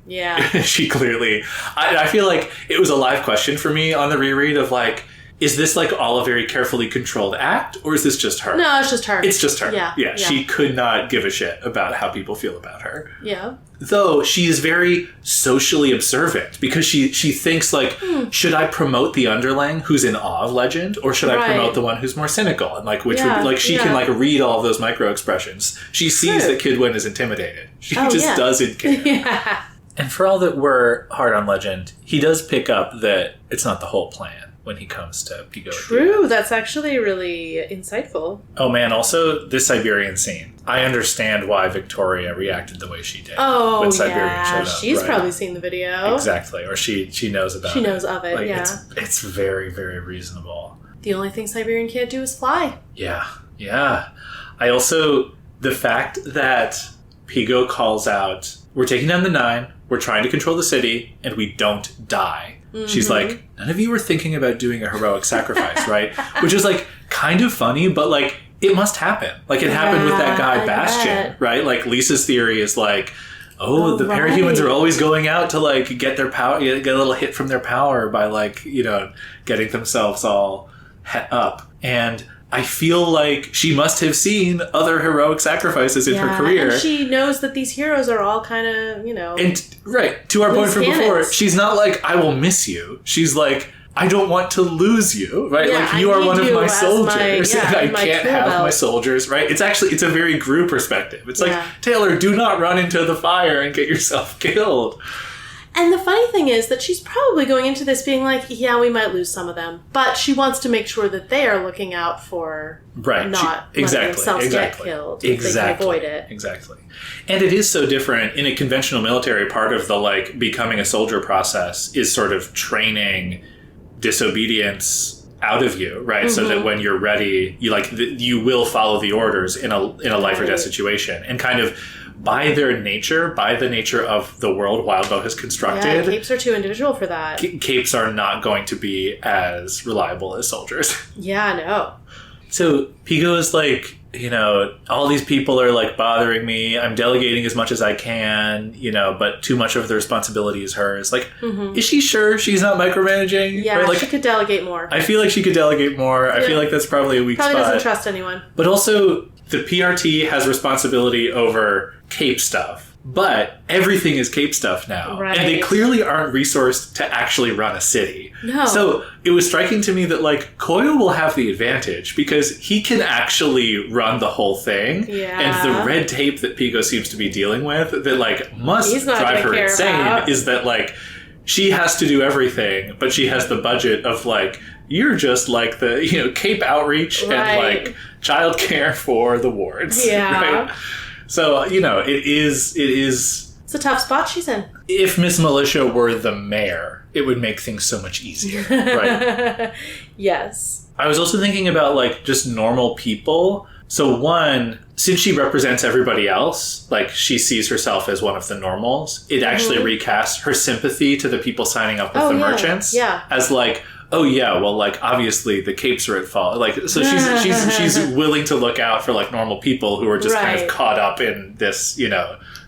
she clearly... I feel like it was a live question for me on the reread of, like, is this, like, all a very carefully controlled act, or is this just her?
No, it's just her.
It's just her. Yeah. She could not give a shit about how people feel about her.
Yeah.
Though she is very socially observant, because she thinks, like, should I promote the underling who's in awe of Legend, or should I promote the one who's more cynical? And, like, which would, like, she can, like, read all of those micro expressions. She sees that Kidwin is intimidated. She just doesn't care. And for all that we're hard on Legend, he does pick up that it's not the whole plan when he comes to Pigo.
True, that's actually really insightful.
Oh man, also this Siberian scene. I understand why Victoria reacted the way she did.
Oh,
when Siberian showed up,
she's probably seen the video.
Exactly, or she knows about it.
She knows of it,
like, It's very, very reasonable.
The only thing Siberian can't do is fly.
Yeah. I also, the fact that Pigo calls out, we're taking down the 9, we're trying to control the city, and we don't die. She's like, none of you were thinking about doing a heroic sacrifice, right? Which is, like, kind of funny, but, like, it must happen. Like, it happened with that guy, Bastion, right? Like, Lisa's theory is, like, the parahumans are always going out to like get their power, get a little hit from their power by like, getting themselves all up. And I feel like she must have seen other heroic sacrifices in her career.
And she knows that these heroes are all kind of,
And, right, to our point from before, she's not like, I will miss you. She's like, I don't want to lose you, right?
Yeah,
like, you are one of my soldiers, and I can't have my soldiers, right? It's a very Gru perspective. It's like, Taylor, do not run into the fire and get yourself killed.
And the funny thing is that she's probably going into this being like, yeah, we might lose some of them, but she wants to make sure that they are looking out for not letting themselves get killed if they can avoid it.
Exactly. And it is so different in a conventional military. Part of the like becoming a soldier process is sort of training disobedience out of you, right? So that when you're ready, you will follow the orders in a life or death situation, and kind of by the nature of the world Wildbow has constructed.
Yeah, capes are too individual for that.
Capes are not going to be as reliable as soldiers.
Yeah, no.
So Pico is like, all these people are like bothering me. I'm delegating as much as I can, but too much of the responsibility is hers. Like, is she sure she's not micromanaging?
Yeah,
right? Like,
she could delegate more.
I feel like she could delegate more. I feel like that's probably a weak spot.
Probably doesn't trust anyone.
But also, the PRT has responsibility over Cape stuff. But everything is Cape stuff now.
Right.
And they clearly aren't resourced to actually run a city.
No.
So it was striking to me that, like, Koyo will have the advantage because he can actually run the whole thing.
Yeah.
And the red tape that Pico seems to be dealing with that, like, must drive her insane is that, like, she has to do everything, but she has the budget of, like, you're just like the, Cape outreach and, like, childcare for the wards.
Yeah.
Right? So, it is...
It's a tough spot she's in.
If Miss Militia were the mayor, it would make things so much easier, right?
Yes.
I was also thinking about, like, just normal people. So, one, since she represents everybody else, like, she sees herself as one of the normals, it actually recasts her sympathy to the people signing up with the merchants as, like, oh yeah, well, like, obviously the capes are at fault. Like, so she's willing to look out for, like, normal people who are just kind of caught up in this,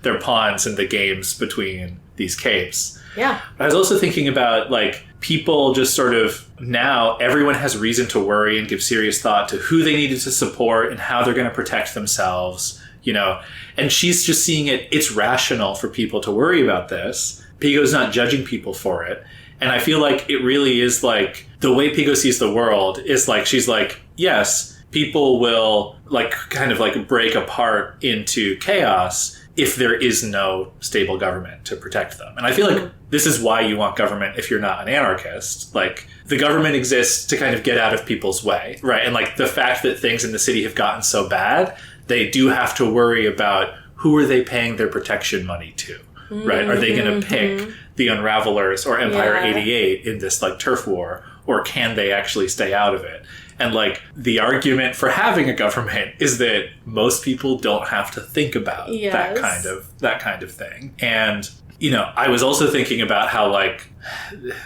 their pawns in the games between these capes.
Yeah.
I was also thinking about, like, people just sort of now everyone has reason to worry and give serious thought to who they needed to support and how they're going to protect themselves, and she's just seeing it's rational for people to worry about this. Pico's not judging people for it. And I feel like it really is like the way Pico sees the world is like, she's like, yes, people will like kind of like break apart into chaos if there is no stable government to protect them. And I feel like this is why you want government if you're not an anarchist. Like, the government exists to kind of get out of people's way, right? And like the fact that things in the city have gotten so bad, they do have to worry about who are they paying their protection money to, right? Are they going to pick the Unravelers or Empire 88 in this like turf war, or can they actually stay out of it? And like the argument for having a government is that most people don't have to think about that kind of thing. And I was also thinking about how, like,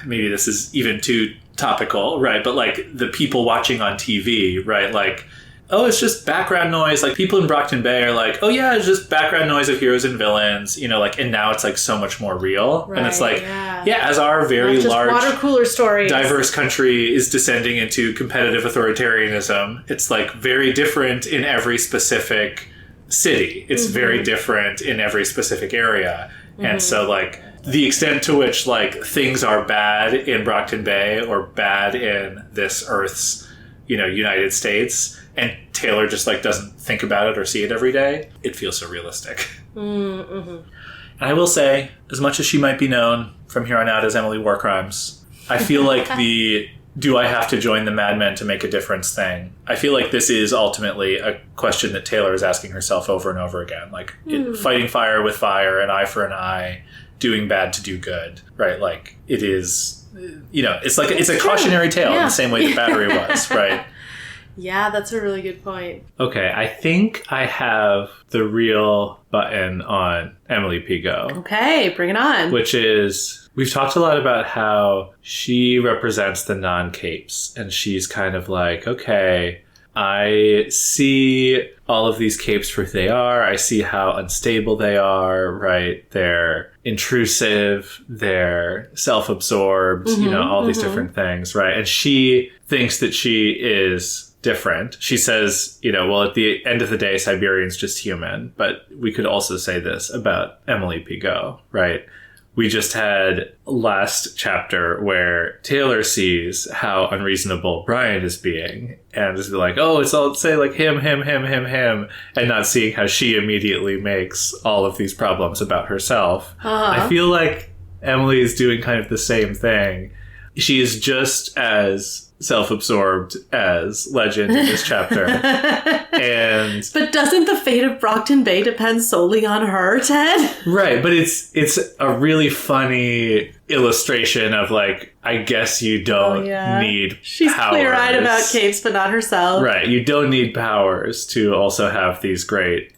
maybe this is even too topical, right? But like the people watching on TV, right? Like, oh, it's just background noise. Like, people in Brockton Bay are like, oh yeah, it's just background noise of heroes and villains, like, and now it's like so much more real. Right, and it's like, as our very large
water cooler stories,
diverse country is descending into competitive authoritarianism, it's like very different in every specific city. It's very different in every specific area. And so, like, the extent to which, like, things are bad in Brockton Bay or bad in this Earth's, United States, and Taylor just, like, doesn't think about it or see it every day, it feels so realistic. And I will say, as much as she might be known from here on out as Emily Warcrimes, I feel like the do I have to join the Mad Men to make a difference thing, I feel like this is ultimately a question that Taylor is asking herself over and over again. Like, fighting fire with fire, an eye for an eye, doing bad to do good, right? Like, it is... it's like it's a cautionary tale in the same way the battery was, right?
Yeah, that's a really good point.
Okay, I think I have the real button on Emily Pico.
Okay, bring it on.
Which is, we've talked a lot about how she represents the non-capes, and she's kind of like, okay, I see all of these capes for who they are. I see how unstable they are, right? They're intrusive, they're self-absorbed, all these different things, right? And she thinks that she is different. She says, well, at the end of the day, Siberian's just human. But we could also say this about Emily Pigot, right? We just had last chapter where Taylor sees how unreasonable Brian is being and is like, oh, it's all say like him, and not seeing how she immediately makes all of these problems about herself. I feel like Emily is doing kind of the same thing. She is just as self-absorbed as Legend in this chapter. But
doesn't the fate of Brockton Bay depend solely on her, Ted?
Right, but it's a really funny illustration of like, I guess you don't need
She's
powers.
clear-eyed about capes, but not herself.
Right, you don't need powers to also have these great,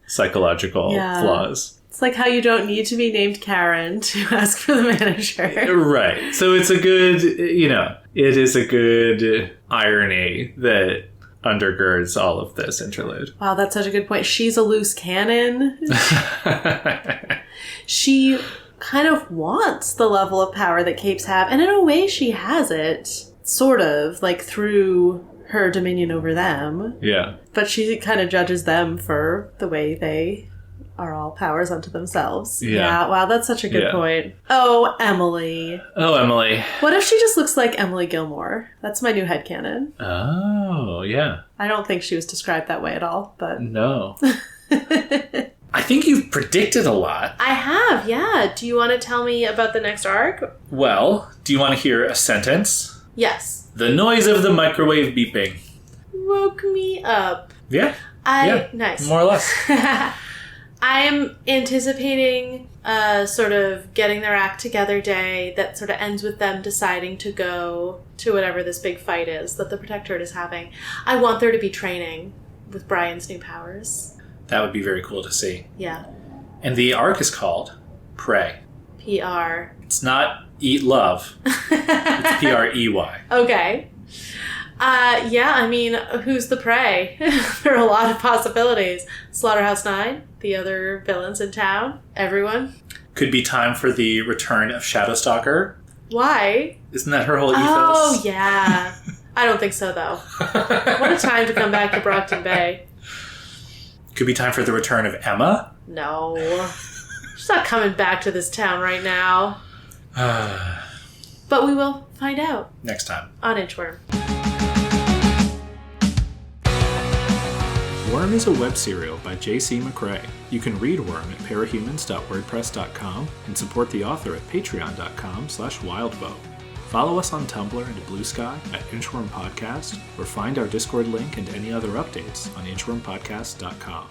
psychological flaws.
It's like how you don't need to be named Karen to ask for the manager.
Right. So it's a good, it is a good irony that undergirds all of this interlude.
Wow, that's such a good point. She's a loose cannon. She kind of wants the level of power that capes have, and in a way she has it, sort of, like through her dominion over them.
Yeah.
But she kind of judges them for the way they are all powers unto themselves. Yeah, wow, that's such a good point. Oh, Emily. What if she just looks like Emily Gilmore? That's my new headcanon.
Oh, yeah.
I don't think she was described that way at all, but...
No. I think you've predicted a lot.
I have, yeah. Do you want to tell me about the next arc?
Well, do you want to hear a sentence?
Yes.
The noise of the microwave beeping
woke me up.
Yeah.
Nice.
More or less.
I'm anticipating sort of getting their act together day that sort of ends with them deciding to go to whatever this big fight is that the Protectorate is having. I want there to be training with Brian's new powers.
That would be very cool to see.
Yeah.
And the arc is called Prey.
P-R.
It's not Eat Love. It's P-R-E-Y.
Okay. Who's the prey? There are a lot of possibilities. Slaughterhouse-9, the other villains in town, everyone.
Could be time for the return of Shadowstalker.
Why?
Isn't that her whole ethos?
Oh, yeah. I don't think so, though. What a time to come back to Brockton Bay.
Could be time for the return of Emma.
No. She's not coming back to this town right now. But we will find out.
Next time.
On Inchworm.
Worm is a web serial by J.C. McCrae. You can read Worm at parahumans.wordpress.com and support the author at patreon.com/wildbow. Follow us on Tumblr and Blue Sky at Inchworm Podcast, or find our Discord link and any other updates on inchwormpodcast.com.